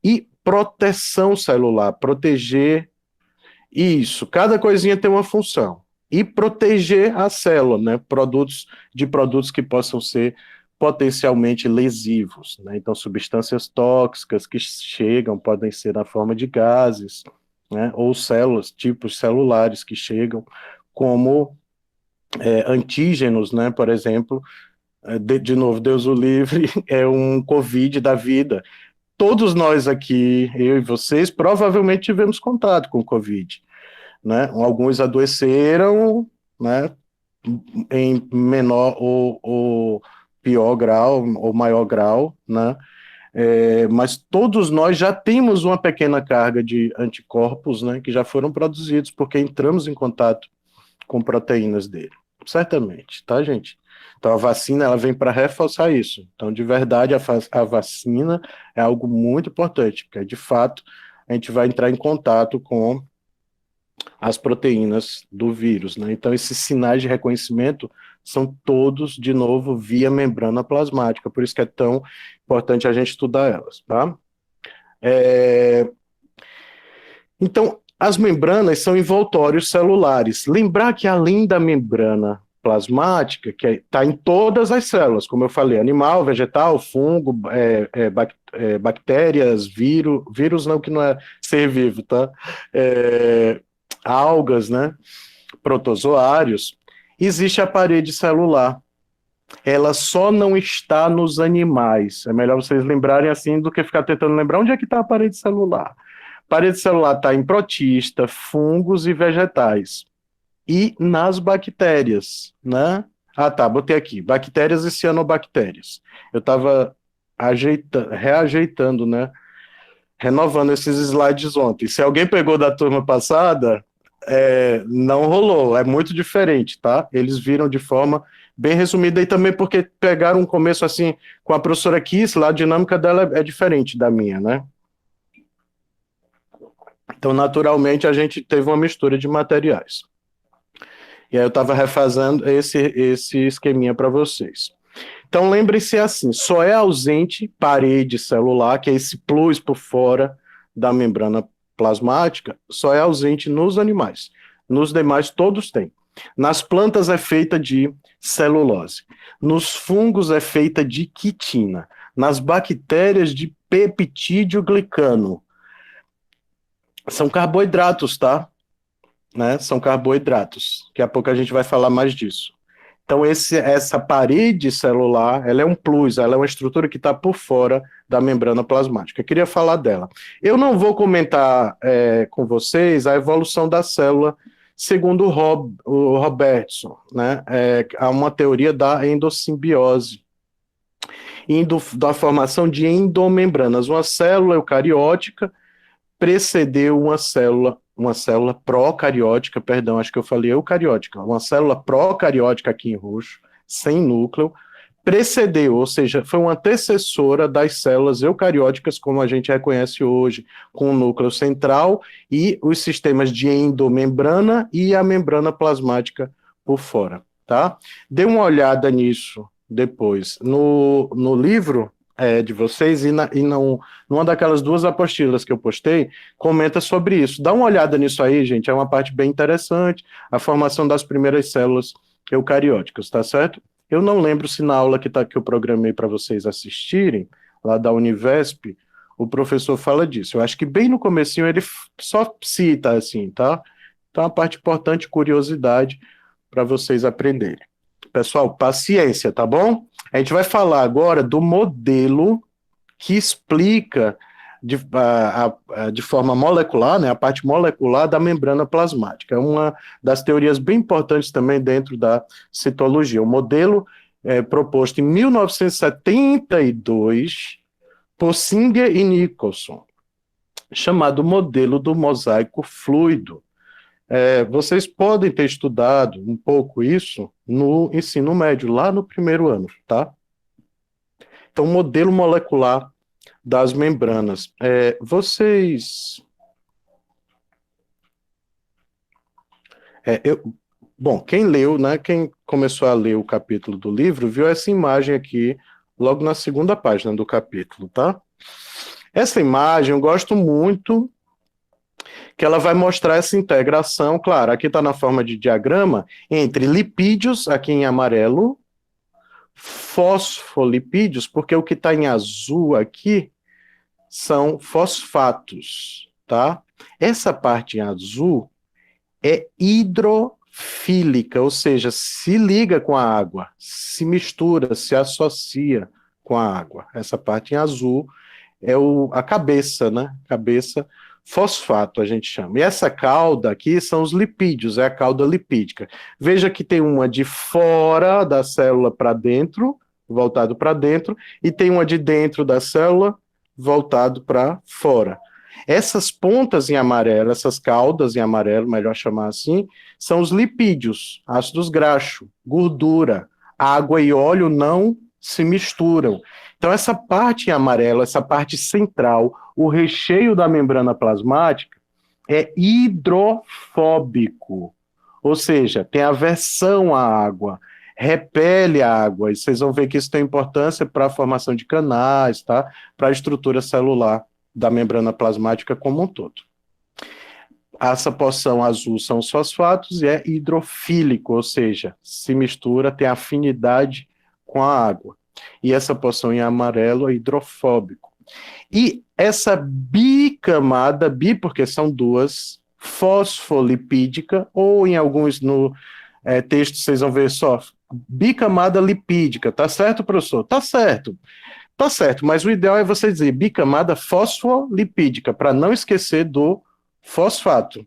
E proteção celular, proteger isso. Cada coisinha tem uma função. E proteger a célula, né? Produtos que possam ser potencialmente lesivos, né? Então, substâncias tóxicas que chegam, podem ser na forma de gases, né? Ou células, tipos celulares que chegam, como antígenos, né? Por exemplo, de novo, Deus o livre, é um Covid da vida. Todos nós aqui, eu e vocês, provavelmente tivemos contato com o Covid, né? Alguns adoeceram, né? Em menor ou pior grau, ou maior grau, né? Mas todos nós já temos uma pequena carga de anticorpos, né? Que já foram produzidos porque entramos em contato com proteínas dele, certamente, tá, gente? Então a vacina ela vem para reforçar isso. Então, de verdade, a vacina é algo muito importante, porque de fato a gente vai entrar em contato com as proteínas do vírus, né? Então, esses sinais de reconhecimento são todos, de novo, via membrana plasmática, por isso que é tão importante a gente estudar elas, tá? Então, As membranas são envoltórios celulares. Lembrar que além da membrana plasmática, que está em todas as células, como eu falei, animal, vegetal, fungo, bactérias, vírus não, que não é ser vivo, tá? Algas, né? Protozoários, existe a parede celular. Ela só não está nos animais. É melhor vocês lembrarem assim do que ficar tentando lembrar onde é que está a parede celular. A parede celular está em protista, fungos e vegetais. E nas bactérias, né? Ah, tá, botei aqui. Bactérias e cianobactérias. Eu estava reajeitando, né? Renovando esses slides ontem. Se alguém pegou da turma passada, não rolou, é muito diferente, tá? Eles viram de forma bem resumida e também porque pegaram um começo assim com a professora Kiss, lá a dinâmica dela é diferente da minha, né? Então, naturalmente, a gente teve uma mistura de materiais. E aí eu estava refazendo esse esqueminha para vocês. Então, lembre-se assim, só é ausente parede celular, que é esse plus por fora da membrana plasmática, só é ausente nos animais. Nos demais, todos têm. Nas plantas é feita de celulose. Nos fungos é feita de quitina. Nas bactérias, de peptídeo glicano. São carboidratos, tá? Né? São carboidratos. Daqui a pouco a gente vai falar mais disso. Então, essa parede celular, ela é um plus, ela é uma estrutura que está por fora da membrana plasmática. Eu queria falar dela. Eu não vou comentar com vocês a evolução da célula segundo o Robertson, né? Há uma teoria da endossimbiose, da formação de endomembranas. Uma célula eucariótica precedeu uma célula procariótica, perdão, acho que eu falei eucariótica, uma célula procariótica aqui em roxo, sem núcleo, precedeu, ou seja, foi uma antecessora das células eucarióticas como a gente reconhece hoje, com o núcleo central e os sistemas de endomembrana e a membrana plasmática por fora, tá? Dê uma olhada nisso depois. No livro de vocês numa daquelas duas apostilas que eu postei, comenta sobre isso. Dá uma olhada nisso aí, gente, é uma parte bem interessante, a formação das primeiras células eucarióticas, tá certo? Eu não lembro se na aula que eu programei para vocês assistirem, lá da Univesp, o professor fala disso. Eu acho que bem no comecinho ele só cita assim, tá? Então, a parte importante, curiosidade, para vocês aprenderem. Pessoal, paciência, tá bom? A gente vai falar agora do modelo que explica de forma molecular, né, a parte molecular da membrana plasmática. É uma das teorias bem importantes também dentro da citologia. O modelo proposto em 1972 por Singer e Nicholson, chamado modelo do mosaico fluido. Vocês podem ter estudado um pouco isso no ensino médio, lá no primeiro ano, tá? Então, modelo molecular das membranas. Bom, quem leu, né, quem começou a ler o capítulo do livro, viu essa imagem aqui, logo na segunda página do capítulo, tá? Essa imagem eu gosto muito, que ela vai mostrar essa integração, claro, aqui está na forma de diagrama, entre lipídios, aqui em amarelo, fosfolipídios, porque o que está em azul aqui são fosfatos, tá? Essa parte em azul é hidrofílica, ou seja, se liga com a água, se mistura, se associa com a água. Essa parte em azul é a cabeça, né? Cabeça fosfato, a gente chama. E essa cauda aqui são os lipídios, é a cauda lipídica. Veja que tem uma de fora da célula para dentro, voltado para dentro, e tem uma de dentro da célula, voltado para fora. Essas pontas em amarelo, essas caudas em amarelo, melhor chamar assim, são os lipídios, ácidos graxos, gordura. Água e óleo não se misturam. Então, essa parte em amarelo, essa parte central, o recheio da membrana plasmática, é hidrofóbico, ou seja, tem aversão à água, repele a água, e vocês vão ver que isso tem importância para a formação de canais, tá? Para a estrutura celular da membrana plasmática como um todo. Essa porção azul são os fosfatos e é hidrofílico, ou seja, se mistura, tem afinidade com a água. E essa porção em amarelo é hidrofóbico. E essa bicamada, porque são duas, fosfolipídica, ou em alguns textos vocês vão ver só, bicamada lipídica, tá certo, professor? Tá certo. Tá certo, mas o ideal é você dizer bicamada fosfolipídica, para não esquecer do fosfato,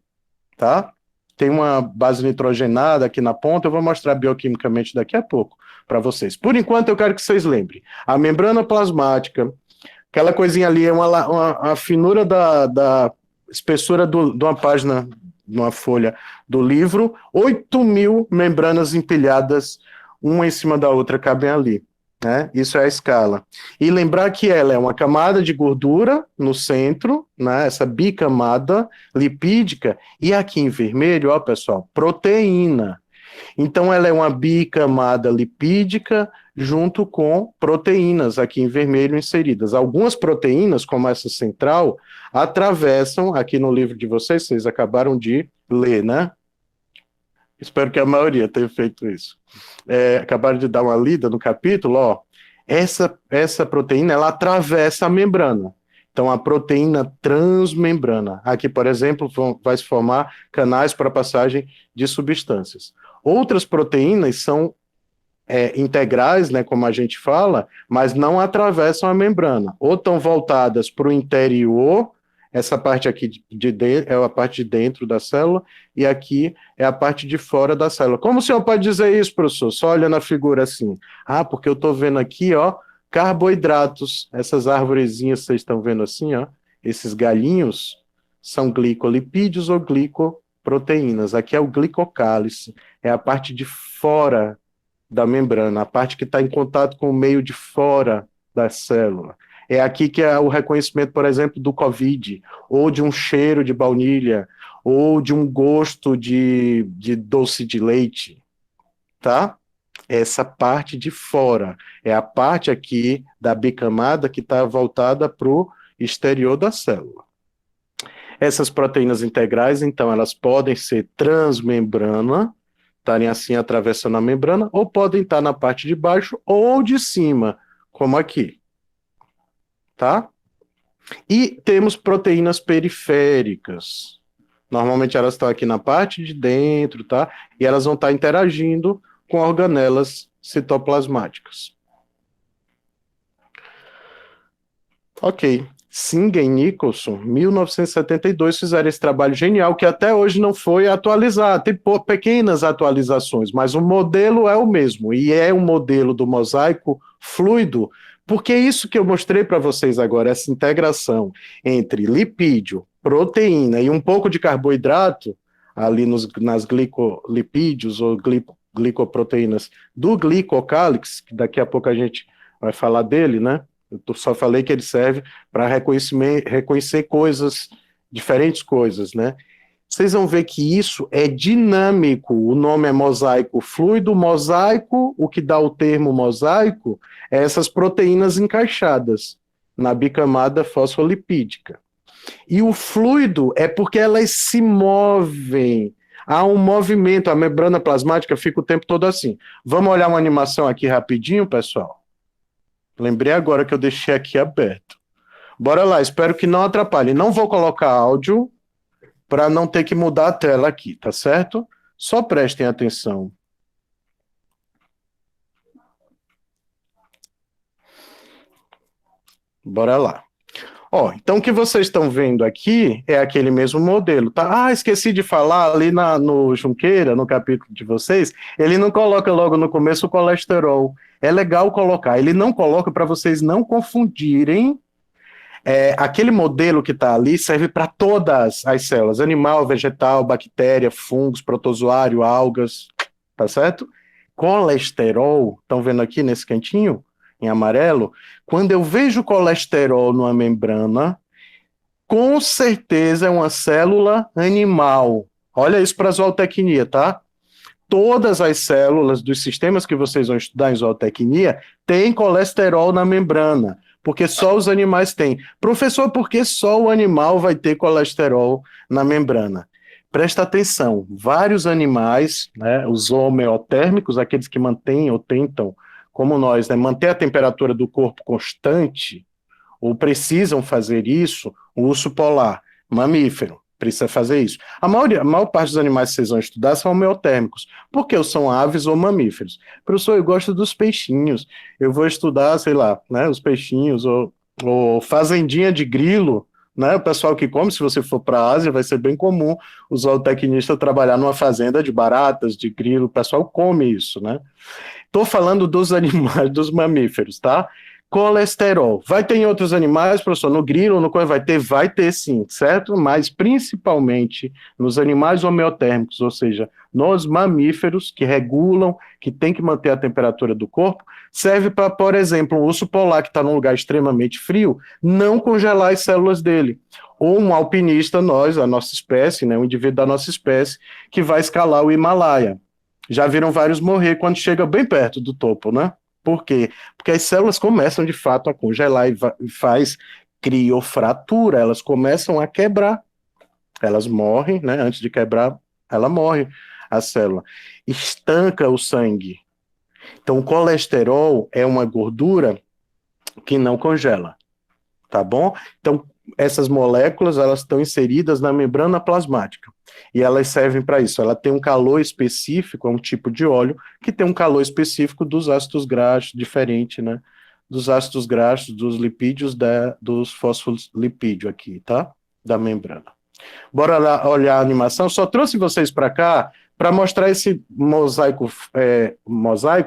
tá? Tem uma base nitrogenada aqui na ponta, eu vou mostrar bioquimicamente daqui a pouco para vocês. Por enquanto, eu quero que vocês lembrem. A membrana plasmática, aquela coisinha ali é uma finura da espessura de uma página, de uma folha do livro, 8.000 membranas empilhadas, uma em cima da outra, cabem ali. Né? Isso é a escala. E lembrar que ela é uma camada de gordura no centro, né? Essa bicamada lipídica, e aqui em vermelho, ó, pessoal, proteína. Então, ela é uma bicamada lipídica junto com proteínas aqui em vermelho inseridas. Algumas proteínas, como essa central, atravessam, aqui no livro de vocês acabaram de ler, né? Espero que a maioria tenha feito isso. Acabaram de dar uma lida no capítulo, ó. Essa proteína, ela atravessa a membrana. Então, a proteína transmembrana. Aqui, por exemplo, vai se formar canais para passagem de substâncias. Outras proteínas são integrais, né, como a gente fala, mas não atravessam a membrana. Ou estão voltadas para o interior, essa parte aqui é a parte de dentro da célula, e aqui é a parte de fora da célula. Como o senhor pode dizer isso, professor? Só olha na figura assim. Ah, porque eu estou vendo aqui, ó, carboidratos. Essas arvorezinhas vocês estão vendo assim, ó, esses galinhos são glicolipídios ou glicoproteínas. Aqui é o glicocálice, é a parte de fora da membrana, a parte que está em contato com o meio de fora da célula. É aqui que é o reconhecimento, por exemplo, do COVID, ou de um cheiro de baunilha, ou de um gosto de doce de leite, tá? Essa parte de fora, é a parte aqui da bicamada que está voltada para o exterior da célula. Essas proteínas integrais, então, elas podem ser transmembrana, estarem assim atravessando a membrana, ou podem estar na parte de baixo ou de cima, como aqui. Tá? E temos proteínas periféricas. Normalmente elas estão aqui na parte de dentro, tá? E elas vão estar interagindo com organelas citoplasmáticas. Ok. Singer e Nicholson, 1972, fizeram esse trabalho genial que até hoje não foi atualizado. Tem pequenas atualizações, mas o modelo é o mesmo. E é um modelo do mosaico fluido, porque é isso que eu mostrei para vocês agora, essa integração entre lipídio, proteína e um pouco de carboidrato, ali nas glicolipídios ou glicoproteínas do glicocálix, que daqui a pouco a gente vai falar dele, né? Eu só falei que ele serve para reconhecer coisas, diferentes coisas, né? Vocês vão ver que isso é dinâmico, o nome é mosaico fluido, mosaico, o que dá o termo mosaico, é essas proteínas encaixadas na bicamada fosfolipídica. E o fluido é porque elas se movem, há um movimento, a membrana plasmática fica o tempo todo assim. Vamos olhar uma animação aqui rapidinho, pessoal? Lembrei agora que eu deixei aqui aberto. Bora lá, espero que não atrapalhe. Não vou colocar áudio para não ter que mudar a tela aqui, tá certo? Só prestem atenção. Bora lá. Ó, então o que vocês estão vendo aqui é aquele mesmo modelo, tá? Ah, esqueci de falar ali no Junqueira, no capítulo de vocês, ele não coloca logo no começo o colesterol. É legal colocar, ele não coloca para vocês não confundirem. Aquele modelo que está ali serve para todas as células, animal, vegetal, bactéria, fungos, protozoário, algas, tá certo? Colesterol, estão vendo aqui nesse cantinho? Em amarelo, quando eu vejo colesterol numa membrana, com certeza é uma célula animal. Olha isso para a zootecnia, tá? Todas as células dos sistemas que vocês vão estudar em zootecnia têm colesterol na membrana, porque só os animais têm. Professor, por que só o animal vai ter colesterol na membrana? Presta atenção, vários animais, né, os homeotérmicos, aqueles que mantêm ou tentam, como nós, né, manter a temperatura do corpo constante, ou precisam fazer isso, o urso polar, mamífero, precisa fazer isso. A maior parte dos animais que vocês vão estudar são homeotérmicos, porque são aves ou mamíferos. Professor, eu gosto dos peixinhos, eu vou estudar, sei lá, né, os peixinhos, ou fazendinha de grilo, né, o pessoal que come, se você for para a Ásia, vai ser bem comum o zootecnista trabalhar numa fazenda de baratas, de grilo, o pessoal come isso, né? Estou falando dos animais, dos mamíferos, tá? Colesterol. Vai ter em outros animais, professor? No grilo, no coisa, vai ter? Vai ter sim, certo? Mas principalmente nos animais homeotérmicos, ou seja, nos mamíferos que regulam, que tem que manter a temperatura do corpo, serve para, por exemplo, um urso polar que está num lugar extremamente frio, não congelar as células dele. Ou um alpinista, nós, a nossa espécie, né, um indivíduo da nossa espécie, que vai escalar o Himalaia. Já viram vários morrer quando chega bem perto do topo, né? Por quê? Porque as células começam de fato a congelar e faz criofratura, elas começam a quebrar. Elas morrem, né? Antes de quebrar, ela morre, a célula. Estanca o sangue. Então, o colesterol é uma gordura que não congela, tá bom? Então, essas moléculas, elas estão inseridas na membrana plasmática. E elas servem para isso. Ela tem um calor específico, é um tipo de óleo que tem um calor específico dos ácidos graxos, diferente, né? Dos ácidos graxos, dos lipídios, dos fosfolipídios aqui, tá? Da membrana. Bora lá olhar a animação. Só trouxe vocês para cá para mostrar esse mosaico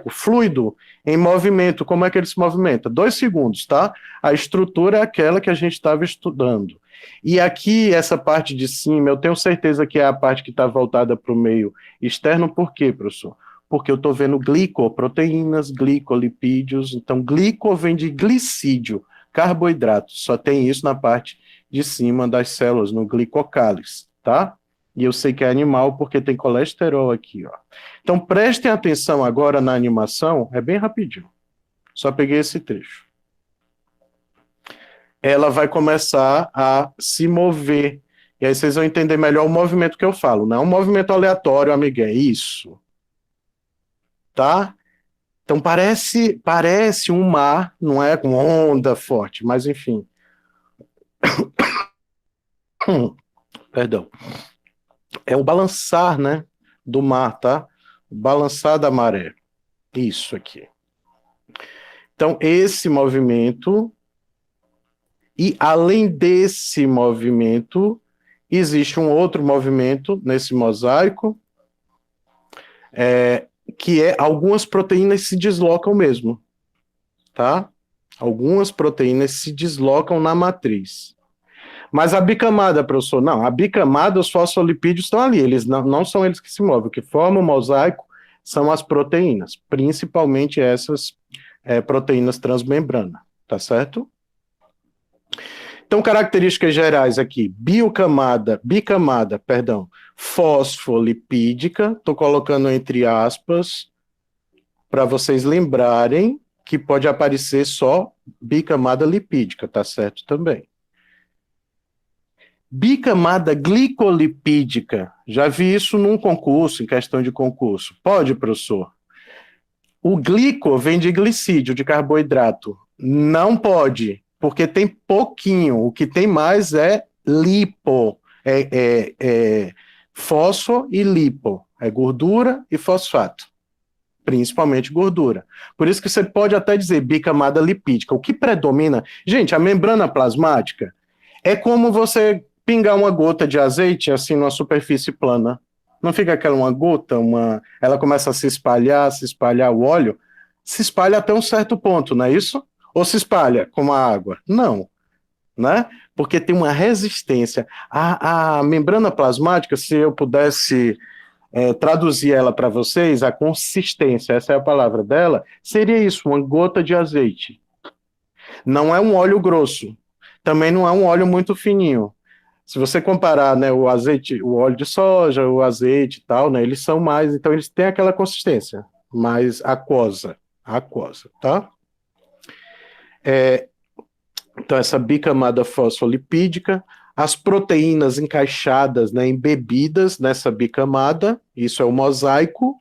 fluido em movimento. Como é que ele se movimenta? 2 segundos, tá? A estrutura é aquela que a gente estava estudando. E aqui, essa parte de cima, eu tenho certeza que é a parte que está voltada para o meio externo. Por quê, professor? Porque eu estou vendo glicoproteínas, glicolipídios. Então, glico vem de glicídio, carboidrato. Só tem isso na parte de cima das células, no glicocálice, tá? E eu sei que é animal porque tem colesterol aqui, ó. Então, prestem atenção agora na animação, é bem rapidinho. Só peguei esse trecho. Ela vai começar a se mover. E aí vocês vão entender melhor o movimento que eu falo. Não é um movimento aleatório, amiga, é isso. Tá? Então parece um mar, não é com onda forte, mas enfim. Perdão. É o balançar, né, do mar, tá? O balançar da maré. Isso aqui. Então esse movimento, e além desse movimento, existe um outro movimento nesse mosaico, que é algumas proteínas se deslocam mesmo, tá? Algumas proteínas se deslocam na matriz. Mas a bicamada, professor, não, a bicamada, os fosfolipídios estão ali, eles não são eles que se movem, o que forma o mosaico são as proteínas, principalmente essas proteínas transmembrana, tá certo? Então, características gerais aqui, bicamada, fosfolipídica, estou colocando entre aspas, para vocês lembrarem que pode aparecer só bicamada lipídica, tá certo também. Bicamada glicolipídica, já vi isso num concurso, em questão de concurso. Pode, professor? O glico vem de glicídio, de carboidrato. Não pode, porque tem pouquinho. O que tem mais é lipo, fósforo e lipo. É gordura e fosfato. Principalmente gordura. Por isso que você pode até dizer bicamada lipídica. O que predomina... Gente, a membrana plasmática é como você pingar uma gota de azeite assim numa superfície plana. Não fica aquela uma gota, ela começa a se espalhar o óleo, se espalha até um certo ponto, não é isso? Ou se espalha como a água? Não, né? Porque tem uma resistência. A membrana plasmática, se eu pudesse traduzir ela para vocês, a consistência, essa é a palavra dela, seria isso, uma gota de azeite. Não é um óleo grosso, também não é um óleo muito fininho. Se você comparar, né, o azeite, o óleo de soja, o azeite e tal, né, eles são mais, então eles têm aquela consistência mais aquosa, tá? Então essa bicamada fosfolipídica, as proteínas encaixadas, né, embebidas nessa bicamada, isso é o mosaico,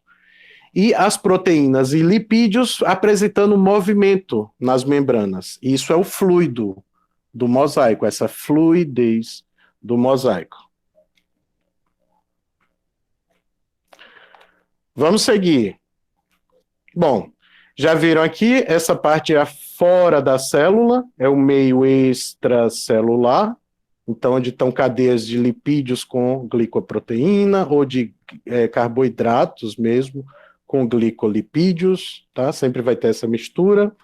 e as proteínas e lipídios apresentando movimento nas membranas. Isso é o fluido do mosaico, essa fluidez do mosaico. Vamos seguir. Bom, já viram aqui, essa parte é fora da célula, é o meio extracelular, então onde estão cadeias de lipídios com glicoproteína, ou de carboidratos mesmo, com glicolipídios, tá? Sempre vai ter essa mistura.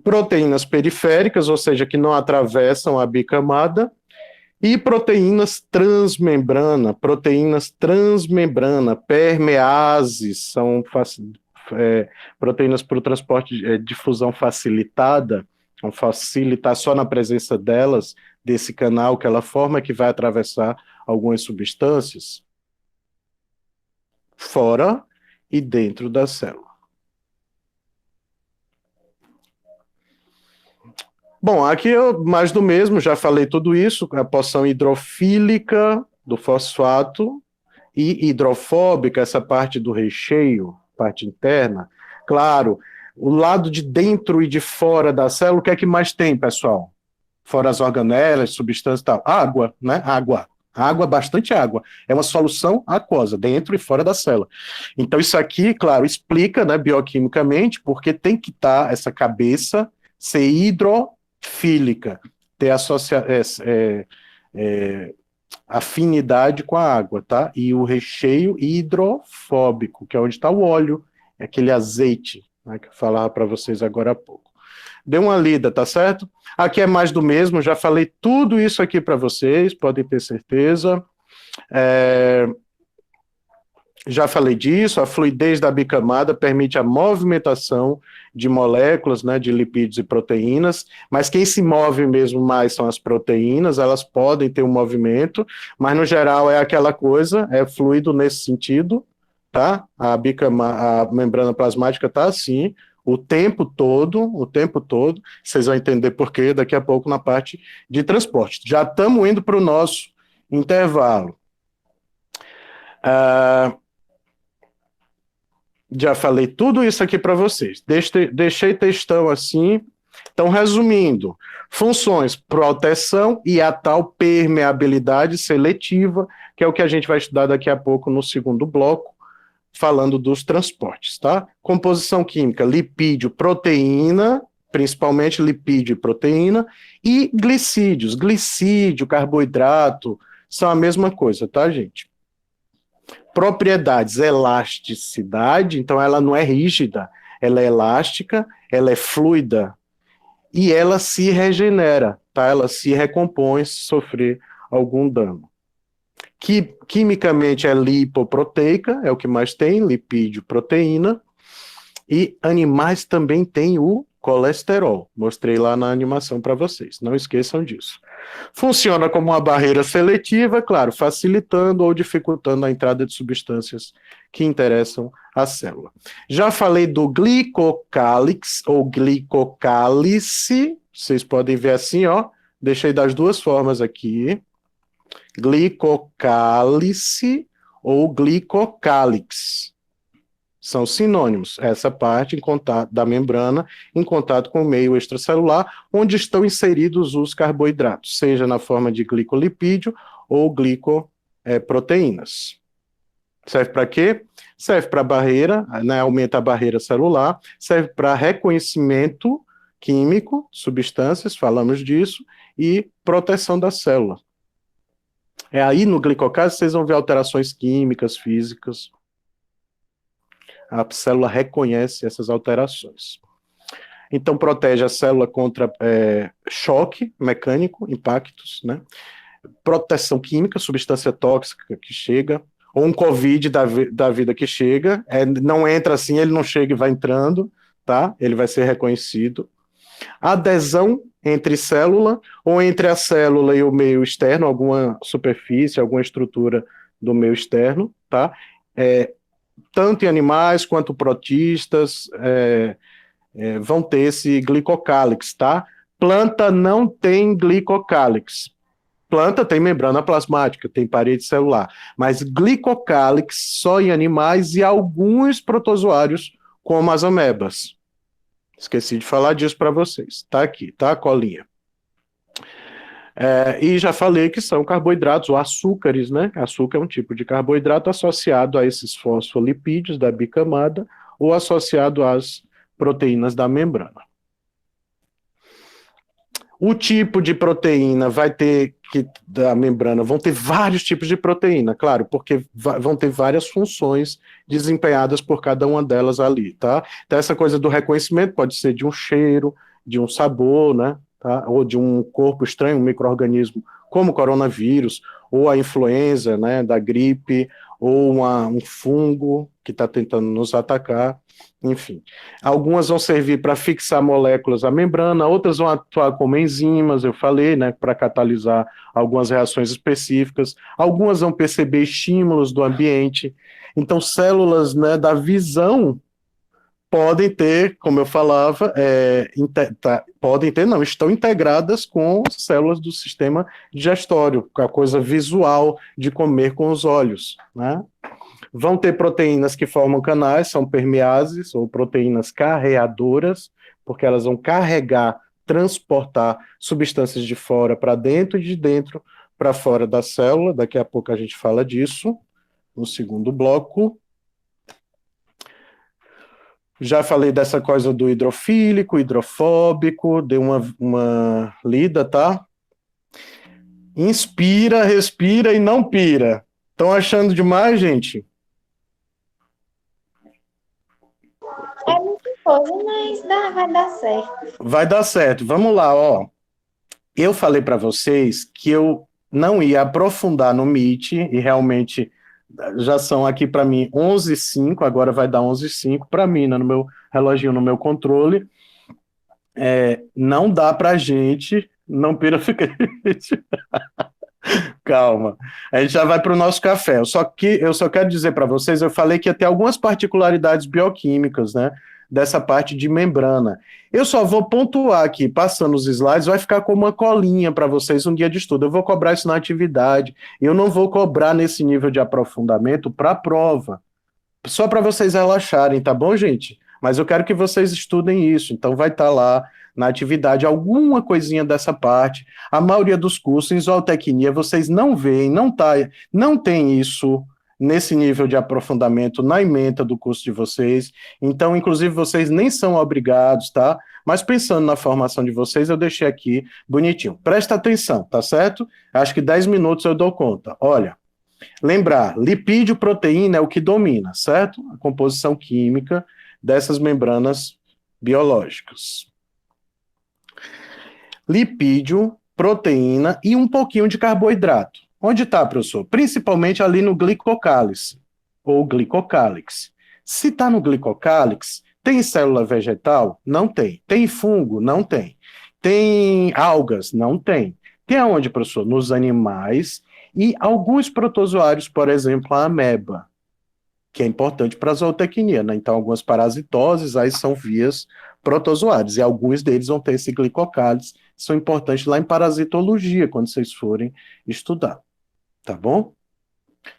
Proteínas periféricas, ou seja, que não atravessam a bicamada, e proteínas transmembrana, permeases, são proteínas para o transporte, difusão facilitada, vão facilitar só na presença delas, desse canal que ela forma, que vai atravessar algumas substâncias fora e dentro da célula. Bom, aqui eu mais do mesmo, já falei tudo isso, a porção hidrofílica do fosfato e hidrofóbica, essa parte do recheio, parte interna. Claro, o lado de dentro e de fora da célula, o que é que mais tem, pessoal? Fora as organelas, substâncias e tal. Água, né? Água. Água, bastante água. É uma solução aquosa, dentro e fora da célula. Então, isso aqui, claro, explica, né, bioquimicamente, porque tem que estar essa cabeça ser hidrofílica, ter afinidade com a água, tá? E o recheio hidrofóbico, que é onde está o óleo, é aquele azeite, né, que eu falava para vocês agora há pouco. Dê uma lida, tá certo? Aqui é mais do mesmo, já falei tudo isso aqui para vocês, podem ter certeza. Já falei disso, a fluidez da bicamada permite a movimentação de moléculas, né, de lipídios e proteínas, mas quem se move mesmo mais são as proteínas, elas podem ter um movimento, mas no geral é aquela coisa, é fluido nesse sentido, tá? A membrana plasmática tá assim, o tempo todo, vocês vão entender por quê daqui a pouco na parte de transporte. Já estamos indo para o nosso intervalo. Já falei tudo isso aqui para vocês. Deixei textão assim. Então, resumindo, funções, proteção e a tal permeabilidade seletiva, que é o que a gente vai estudar daqui a pouco no segundo bloco, falando dos transportes, tá? Composição química, lipídio, proteína, principalmente lipídio e proteína, e glicídios, glicídio, carboidrato, são a mesma coisa, tá, gente? Propriedades, elasticidade, então ela não é rígida, ela é elástica, ela é fluida, e ela se regenera, tá? Ela se recompõe se sofrer algum dano. Que quimicamente é lipoproteica, é o que mais tem, lipídio, proteína, e animais também têm o colesterol, mostrei lá na animação para vocês, não esqueçam disso. Funciona como uma barreira seletiva, claro, facilitando ou dificultando a entrada de substâncias que interessam a célula. Já falei do glicocálix ou glicocálice, vocês podem ver assim, ó, deixei das duas formas aqui, glicocálice ou glicocálix. São sinônimos, essa parte da membrana em contato com o meio extracelular, onde estão inseridos os carboidratos, seja na forma de glicolipídio ou glicoproteínas. Serve para quê? Serve para barreira, né, aumenta a barreira celular, serve para reconhecimento químico, substâncias, falamos disso, e proteção da célula. Aí no glicocálise vocês vão ver alterações químicas, físicas. A célula reconhece essas alterações. Então, protege a célula contra choque mecânico, impactos, né? Proteção química, substância tóxica que chega, ou um COVID da vida que chega, não entra assim, ele não chega e vai entrando, tá? Ele vai ser reconhecido. Adesão entre célula, ou entre a célula e o meio externo, alguma superfície, alguma estrutura do meio externo, tá? Tanto em animais quanto protistas vão ter esse glicocálix, tá? Planta não tem glicocálix. Planta tem membrana plasmática, tem parede celular, mas glicocálix só em animais e alguns protozoários, como as amebas. Esqueci de falar disso para vocês. Tá aqui, tá a colinha. E já falei que são carboidratos ou açúcares, né? Açúcar é um tipo de carboidrato associado a esses fosfolipídios da bicamada ou associado às proteínas da membrana. O tipo de proteína vai ter que, da membrana, vão ter vários tipos de proteína, claro, porque vão ter várias funções desempenhadas por cada uma delas ali, tá? Então essa coisa do reconhecimento pode ser de um cheiro, de um sabor, né? Tá? Ou de um corpo estranho, um micro-organismo como o coronavírus, ou a influenza, né, da gripe, ou um fungo que está tentando nos atacar, enfim. Algumas vão servir para fixar moléculas à membrana, outras vão atuar como enzimas, eu falei, né, para catalisar algumas reações específicas, algumas vão perceber estímulos do ambiente, então células, né, da visão podem ter, como eu falava, estão integradas com células do sistema digestório, com a coisa visual de comer com os olhos, né? Vão ter proteínas que formam canais, são permeases, ou proteínas carreadoras, porque elas vão carregar, transportar substâncias de fora para dentro e de dentro para fora da célula. Daqui a pouco a gente fala disso, no segundo bloco. Já falei dessa coisa do hidrofílico, hidrofóbico, dei uma lida, tá? Inspira, respira e não pira. Estão achando demais, gente? É muita coisa, mas vai dar certo. Vai dar certo. Vamos lá, ó. Eu falei para vocês que eu não ia aprofundar no MIT e realmente já são aqui para mim 11h05, agora vai dar 11h05 para mim, né, no meu reloginho, no meu controle. Não dá para a gente, não pira, fica. Calma, a gente já vai para o nosso café. Eu só quero dizer para vocês, eu falei que ia ter algumas particularidades bioquímicas, né, dessa parte de membrana. Eu só vou pontuar aqui, passando os slides, vai ficar como uma colinha para vocês, um guia de estudo. Eu vou cobrar isso na atividade, eu não vou cobrar nesse nível de aprofundamento para a prova, só para vocês relaxarem, tá bom, gente? Mas eu quero que vocês estudem isso, então vai estar lá na atividade alguma coisinha dessa parte. A maioria dos cursos em zootecnia vocês não veem, não tem isso nesse nível de aprofundamento na ementa do curso de vocês, então, inclusive, vocês nem são obrigados, tá? Mas pensando na formação de vocês, eu deixei aqui bonitinho. Presta atenção, tá certo? Acho que 10 minutos eu dou conta. Olha, lembrar, lipídio, proteína é o que domina, certo? A composição química dessas membranas biológicas. Lipídio, proteína e um pouquinho de carboidrato. Onde está, professor? Principalmente ali no glicocálice, ou glicocálix. Se está no glicocálix, tem célula vegetal? Não tem. Tem fungo? Não tem. Tem algas? Não tem. Tem aonde, professor? Nos animais e alguns protozoários, por exemplo, a ameba, que é importante para a zootecnia, né? Então, algumas parasitoses aí são vias protozoárias, e alguns deles vão ter esse glicocálise, são importantes lá em parasitologia, quando vocês forem estudar, tá bom?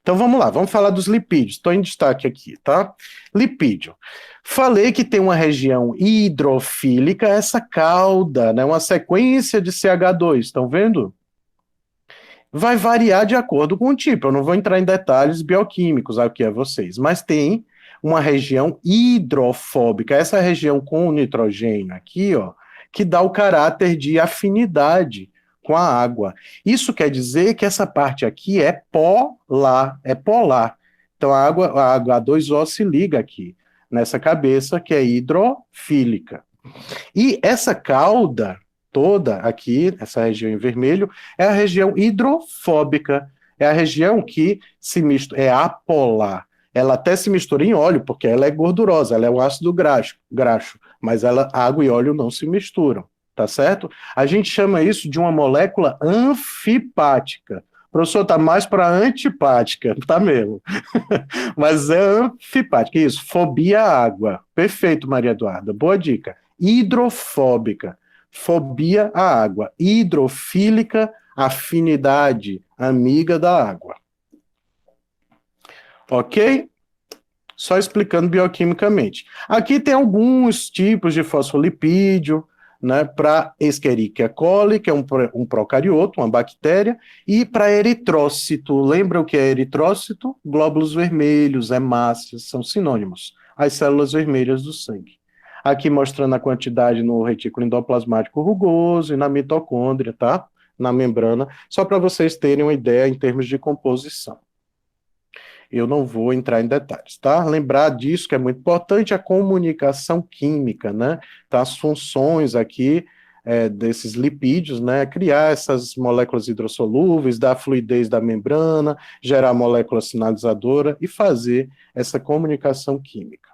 Então, vamos lá, vamos falar dos lipídios, estou em destaque aqui, tá? Lipídio. Falei que tem uma região hidrofílica, essa cauda, né? Uma sequência de CH2, estão vendo? Vai variar de acordo com o tipo. Eu não vou entrar em detalhes bioquímicos aqui a vocês, mas tem uma região hidrofóbica, essa região com o nitrogênio aqui, ó, que dá o caráter de afinidade com a água. Isso quer dizer que essa parte aqui é polar, Então a H2O se liga aqui, nessa cabeça que é hidrofílica. E essa cauda toda aqui, essa região em vermelho, é a região hidrofóbica, é a região que se mistura, é apolar. Ela até se mistura em óleo, porque ela é gordurosa, ela é um ácido graxo, mas água e óleo não se misturam, tá certo? A gente chama isso de uma molécula anfipática. O professor está mais para antipática, tá mesmo? Mas é anfipática, isso, fobia à água. Perfeito, Maria Eduarda, boa dica. Hidrofóbica. Fobia à água, hidrofílica afinidade amiga da água. Ok? Só explicando bioquimicamente. Aqui tem alguns tipos de fosfolipídio, né, para Escherichia coli, que é um procarioto, uma bactéria, e para eritrócito. Lembra o que é eritrócito? Glóbulos vermelhos, hemácias, são sinônimos. As células vermelhas do sangue. Aqui mostrando a quantidade no retículo endoplasmático rugoso e na mitocôndria, tá? Na membrana, só para vocês terem uma ideia em termos de composição. Eu não vou entrar em detalhes, tá? Lembrar disso que é muito importante, a comunicação química, né? Tá? As funções aqui desses lipídios, né? Criar essas moléculas hidrossolúveis, dar fluidez da membrana, gerar molécula sinalizadora e fazer essa comunicação química.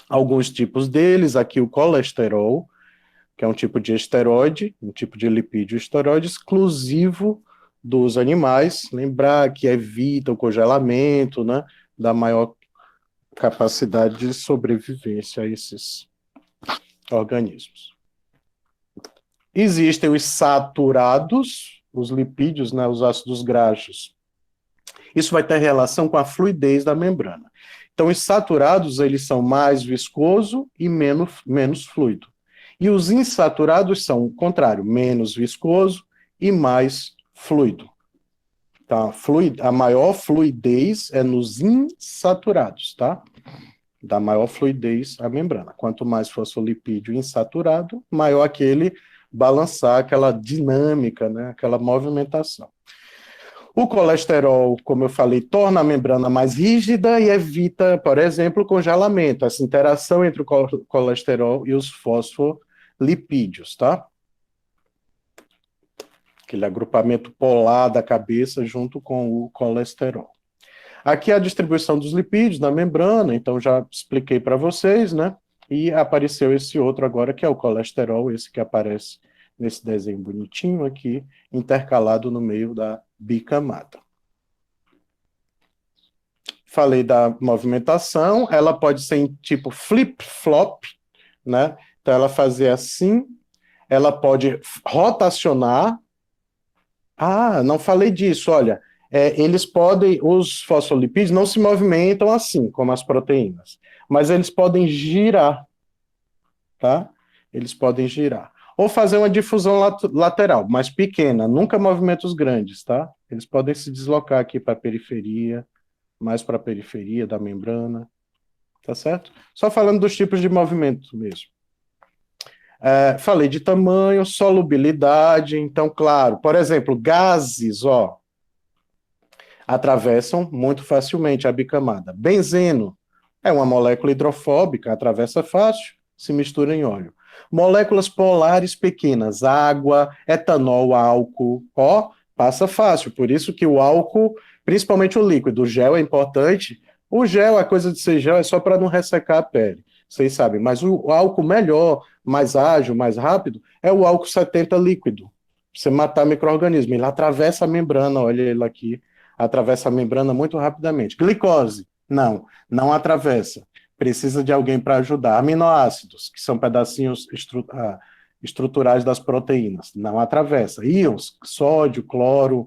Alguns tipos deles, aqui o colesterol, que é um tipo de esteroide, um tipo de lipídio esteroide exclusivo dos animais, lembrar que evita o congelamento, né, dá maior capacidade de sobrevivência a esses organismos. Existem os saturados, os lipídios, né, os ácidos graxos. Isso vai ter relação com a fluidez da membrana. Então, os saturados, eles são mais viscoso e menos fluido. E os insaturados são o contrário, menos viscoso e mais fluido. Tá? A maior fluidez é nos insaturados, tá? Dá maior fluidez à membrana. Quanto mais fosfolipídio insaturado, maior aquele balançar, aquela dinâmica, né? Aquela movimentação. O colesterol, como eu falei, torna a membrana mais rígida e evita, por exemplo, o congelamento, essa interação entre o colesterol e os fosfolipídios, tá? Aquele agrupamento polar da cabeça junto com o colesterol. Aqui é a distribuição dos lipídios na membrana, então já expliquei para vocês, né? E apareceu esse outro agora, que é o colesterol, esse que aparece nesse desenho bonitinho aqui, intercalado no meio da bicamada. Falei da movimentação, ela pode ser em tipo flip-flop, né? Então ela fazer assim, ela pode rotacionar. Ah, não falei disso, olha, eles podem, os fosfolipídios não se movimentam assim, como as proteínas, mas eles podem girar, tá? Eles podem girar. Ou fazer uma difusão lateral, mas pequena, nunca movimentos grandes, tá? Eles podem se deslocar aqui para a periferia, mais para a periferia da membrana, tá certo? Só falando dos tipos de movimento mesmo. Falei de tamanho, solubilidade, então, claro, por exemplo, gases, ó, atravessam muito facilmente a bicamada. Benzeno é uma molécula hidrofóbica, atravessa fácil, se mistura em óleo. Moléculas polares pequenas, água, etanol, álcool, ó, passa fácil, por isso que o álcool, principalmente o líquido, o gel é importante. O gel, a coisa de ser gel é só para não ressecar a pele, vocês sabem, mas o álcool melhor, mais ágil, mais rápido, é o álcool 70 líquido. Você matar micro-organismo, ele atravessa a membrana, olha ele aqui, atravessa a membrana muito rapidamente. Glicose, não atravessa. Precisa de alguém para ajudar. Aminoácidos, que são pedacinhos estruturais das proteínas, não atravessa. Íons, sódio, cloro,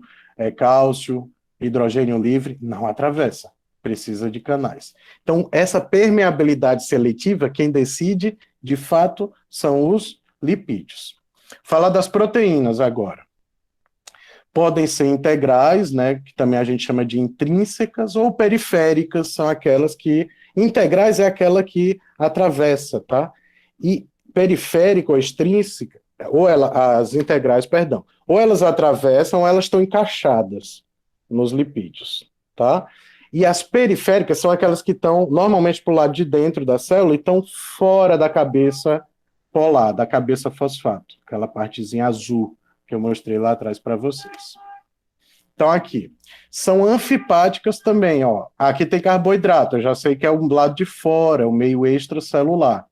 cálcio, hidrogênio livre, não atravessa. Precisa de canais. Então, essa permeabilidade seletiva, quem decide, de fato, são os lipídios. Falar das proteínas agora. Podem ser integrais, né, que também a gente chama de intrínsecas, ou periféricas, são aquelas que... Integrais é aquela que atravessa, tá? E periférica ou extrínseca, as integrais, perdão, ou elas atravessam ou elas estão encaixadas nos lipídios, tá? E as periféricas são aquelas que estão normalmente para o lado de dentro da célula e estão fora da cabeça polar, da cabeça fosfato, aquela partezinha azul que eu mostrei lá atrás para vocês. Então, aqui, são anfipáticas também, ó. Aqui tem carboidrato, eu já sei que é o lado de fora, o meio extracelular.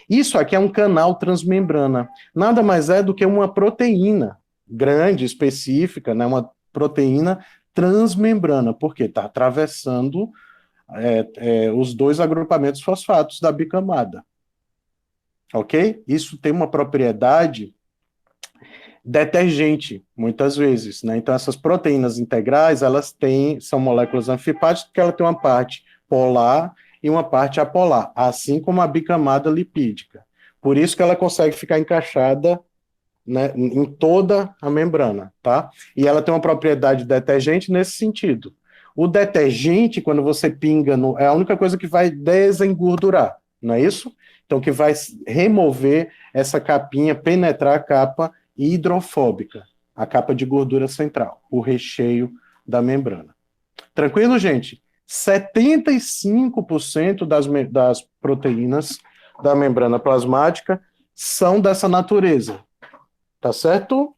Isso aqui é um canal transmembrana. Nada mais é do que uma proteína grande, específica, né? Uma proteína transmembrana, porque está atravessando os dois agrupamentos fosfatos da bicamada. Ok? Isso tem uma propriedade detergente, muitas vezes, né? Então, essas proteínas integrais, são moléculas anfipáticas, porque ela tem uma parte polar e uma parte apolar, assim como a bicamada lipídica. Por isso que ela consegue ficar encaixada, né, em toda a membrana, tá? E ela tem uma propriedade detergente nesse sentido. O detergente, quando você pinga, é a única coisa que vai desengordurar, não é isso? Então, que vai remover essa capinha, penetrar a capa hidrofóbica, a capa de gordura central, o recheio da membrana. Tranquilo, gente? 75% das proteínas da membrana plasmática são dessa natureza, tá certo?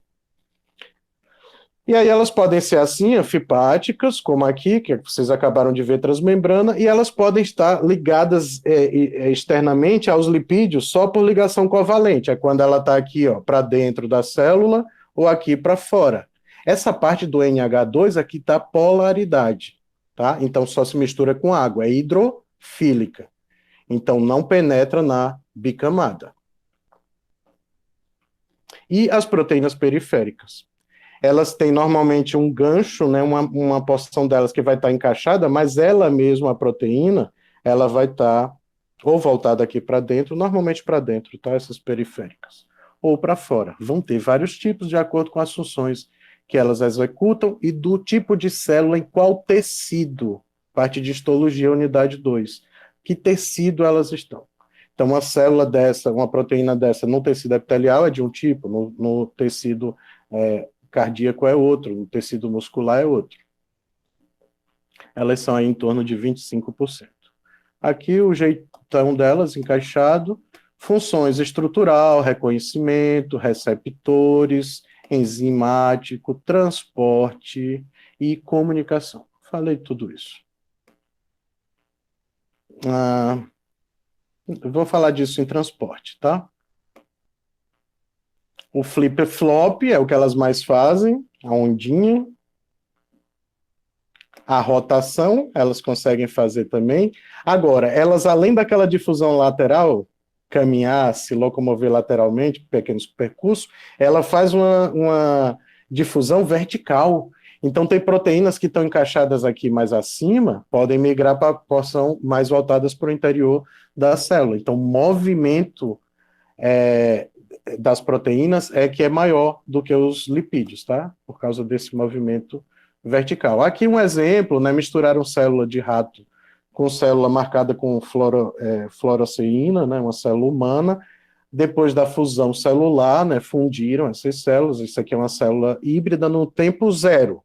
E aí elas podem ser assim, anfipáticas, como aqui, que vocês acabaram de ver transmembrana, e elas podem estar ligadas externamente aos lipídios só por ligação covalente, é quando ela está aqui para dentro da célula ou aqui para fora. Essa parte do NH2 aqui está polaridade, tá? Então só se mistura com água, é hidrofílica. Então não penetra na bicamada. E as proteínas periféricas? Elas têm normalmente um gancho, né, uma porção delas que vai estar encaixada, mas ela mesma, a proteína, ela vai estar ou voltada aqui para dentro, normalmente para dentro, tá? Essas periféricas, ou para fora. Vão ter vários tipos de acordo com as funções que elas executam e do tipo de célula em qual tecido, parte de histologia, unidade 2, que tecido elas estão. Então, uma célula dessa, uma proteína dessa no tecido epitelial é de um tipo, no tecido cardíaco é outro, o tecido muscular é outro. Elas são aí em torno de 25%. Aqui o jeitão delas encaixado, funções estrutural, reconhecimento, receptores, enzimático, transporte e comunicação. Falei tudo isso. Vou falar disso em transporte, tá? O flip-flop é o que elas mais fazem, a ondinha. A rotação, elas conseguem fazer também. Agora, elas, além daquela difusão lateral, caminhar, se locomover lateralmente, pequenos percursos, ela faz uma difusão vertical. Então, tem proteínas que estão encaixadas aqui mais acima, podem migrar para a porção mais voltadas para o interior da célula. Então, o movimento das proteínas é que é maior do que os lipídios, tá? Por causa desse movimento vertical. Aqui um exemplo, né? Misturaram célula de rato com célula marcada com fluoresceína, né? Uma célula humana. Depois da fusão celular, né? Fundiram essas células. Isso aqui é uma célula híbrida no tempo zero.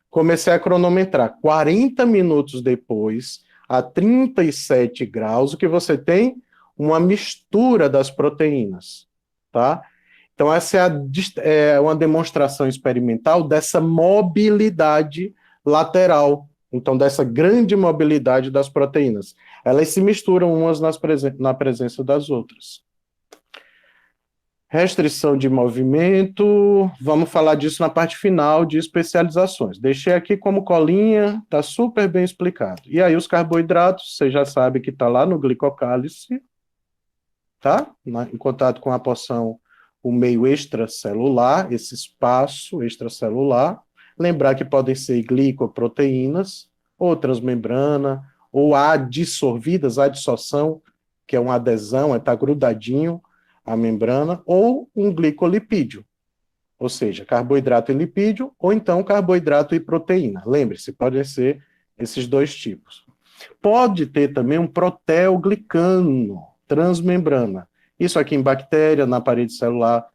Comecei a cronometrar. 40 minutos depois, a 37 graus, o que você tem? Uma mistura das proteínas, tá? Então, essa é uma demonstração experimental dessa mobilidade lateral, então, dessa grande mobilidade das proteínas. Elas se misturam umas na presença das outras. Restrição de movimento, vamos falar disso na parte final de especializações. Deixei aqui como colinha, está super bem explicado. E aí os carboidratos, você já sabe que está lá no glicocálice, tá? Em contato com a porção, o meio extracelular, esse espaço extracelular. Lembrar que podem ser glicoproteínas, ou transmembrana, ou adsorvidas, adsorção, que é uma adesão, está grudadinho a membrana, ou um glicolipídio, ou seja, carboidrato e lipídio, ou então carboidrato e proteína. Lembre-se, podem ser esses dois tipos. Pode ter também um proteoglicano, transmembrana. Isso aqui em bactéria, na parede celular,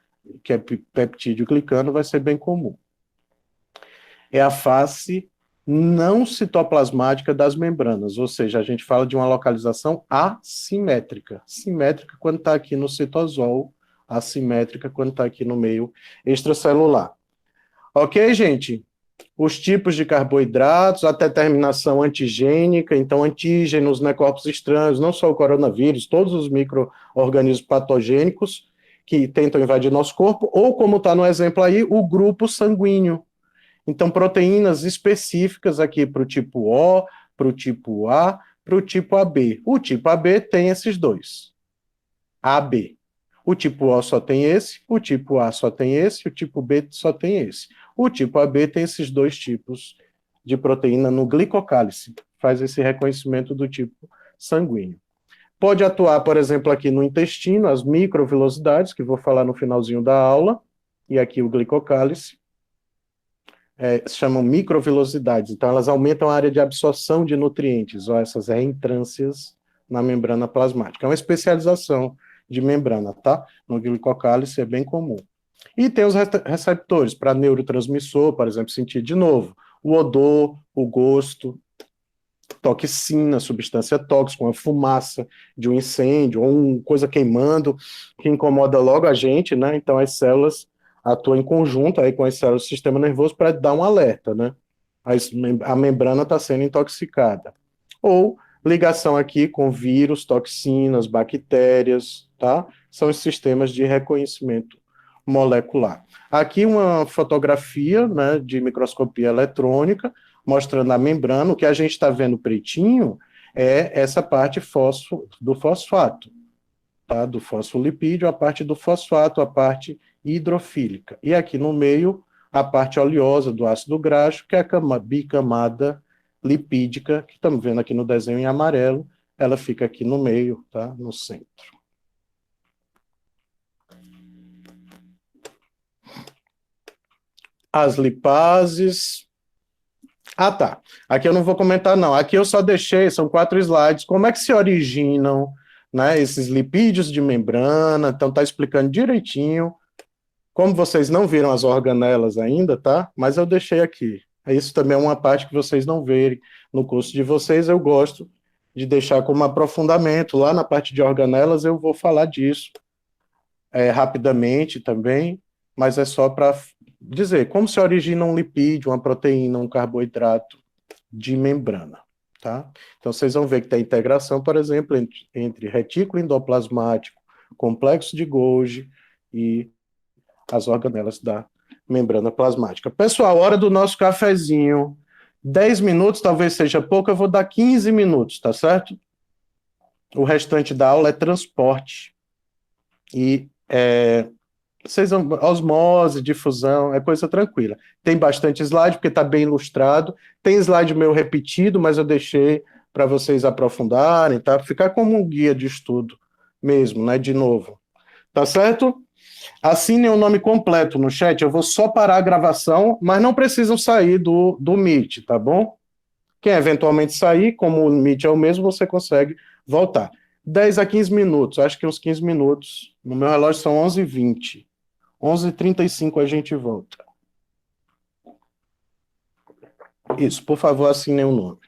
que é peptídeo glicano, vai ser bem comum. É a face não citoplasmática das membranas, ou seja, a gente fala de uma localização assimétrica. Simétrica quando está aqui no citosol, assimétrica quando está aqui no meio extracelular. Ok, gente? Os tipos de carboidratos, a determinação antigênica, então antígenos, né, corpos estranhos, não só o coronavírus, todos os micro-organismos patogênicos que tentam invadir nosso corpo, ou como está no exemplo aí, o grupo sanguíneo. Então, proteínas específicas aqui para o tipo O, para o tipo A, para o tipo AB. O tipo AB tem esses dois, AB. O tipo O só tem esse, o tipo A só tem esse, o tipo B só tem esse. O tipo AB tem esses dois tipos de proteína no glicocálice, faz esse reconhecimento do tipo sanguíneo. Pode atuar, por exemplo, aqui no intestino, as microvilosidades, que vou falar no finalzinho da aula, e aqui o glicocálice, se chamam microvilosidades, então elas aumentam a área de absorção de nutrientes, ou essas reentrâncias na membrana plasmática. É uma especialização de membrana, tá? No glicocálice é bem comum. E tem os receptores para neurotransmissor, por exemplo, sentir de novo o odor, o gosto, toxina, substância tóxica, uma fumaça de um incêndio, ou uma coisa queimando, que incomoda logo a gente, né? Então as células atuam em conjunto aí com as células do sistema nervoso para dar um alerta, né? A membrana está sendo intoxicada. Ou ligação aqui com vírus, toxinas, bactérias, tá? São os sistemas de reconhecimento molecular. Aqui uma fotografia, né, de microscopia eletrônica, mostrando a membrana. O que a gente está vendo pretinho é essa parte do fosfato, tá? Do fosfolipídio, a parte do fosfato, a parte hidrofílica. E aqui no meio, a parte oleosa do ácido graxo, que é a bicamada lipídica, que estamos vendo aqui no desenho em amarelo, ela fica aqui no meio, tá? No centro. As lipases. Ah, tá. Aqui eu não vou comentar, não. Aqui eu só deixei, são 4 slides, como é que se originam, né, esses lipídios de membrana. Então tá explicando direitinho. Como vocês não viram as organelas ainda, tá? Mas eu deixei aqui. Isso também é uma parte que vocês não verem no curso de vocês. Eu gosto de deixar como aprofundamento. Lá na parte de organelas eu vou falar disso rapidamente também, mas é só para dizer como se origina um lipídio, uma proteína, um carboidrato de membrana, tá? Então vocês vão ver que tem integração, por exemplo, entre retículo endoplasmático, complexo de Golgi e as organelas da membrana plasmática. Pessoal, hora do nosso cafezinho. 10 minutos talvez seja pouco, eu vou dar 15 minutos, tá certo? O restante da aula é transporte. E vocês vão, osmose, difusão, é coisa tranquila. Tem bastante slide, porque está bem ilustrado. Tem slide meu repetido, mas eu deixei para vocês aprofundarem, tá? Ficar como um guia de estudo mesmo, né? De novo. Tá certo? Assinem o nome completo no chat, eu vou só parar a gravação, mas não precisam sair do Meet, tá bom? Quem eventualmente sair, como o Meet é o mesmo, você consegue voltar. 10 a 15 minutos, acho que uns 15 minutos. No meu relógio são 11h20. 11h35 a gente volta. Isso, por favor, assinem o nome.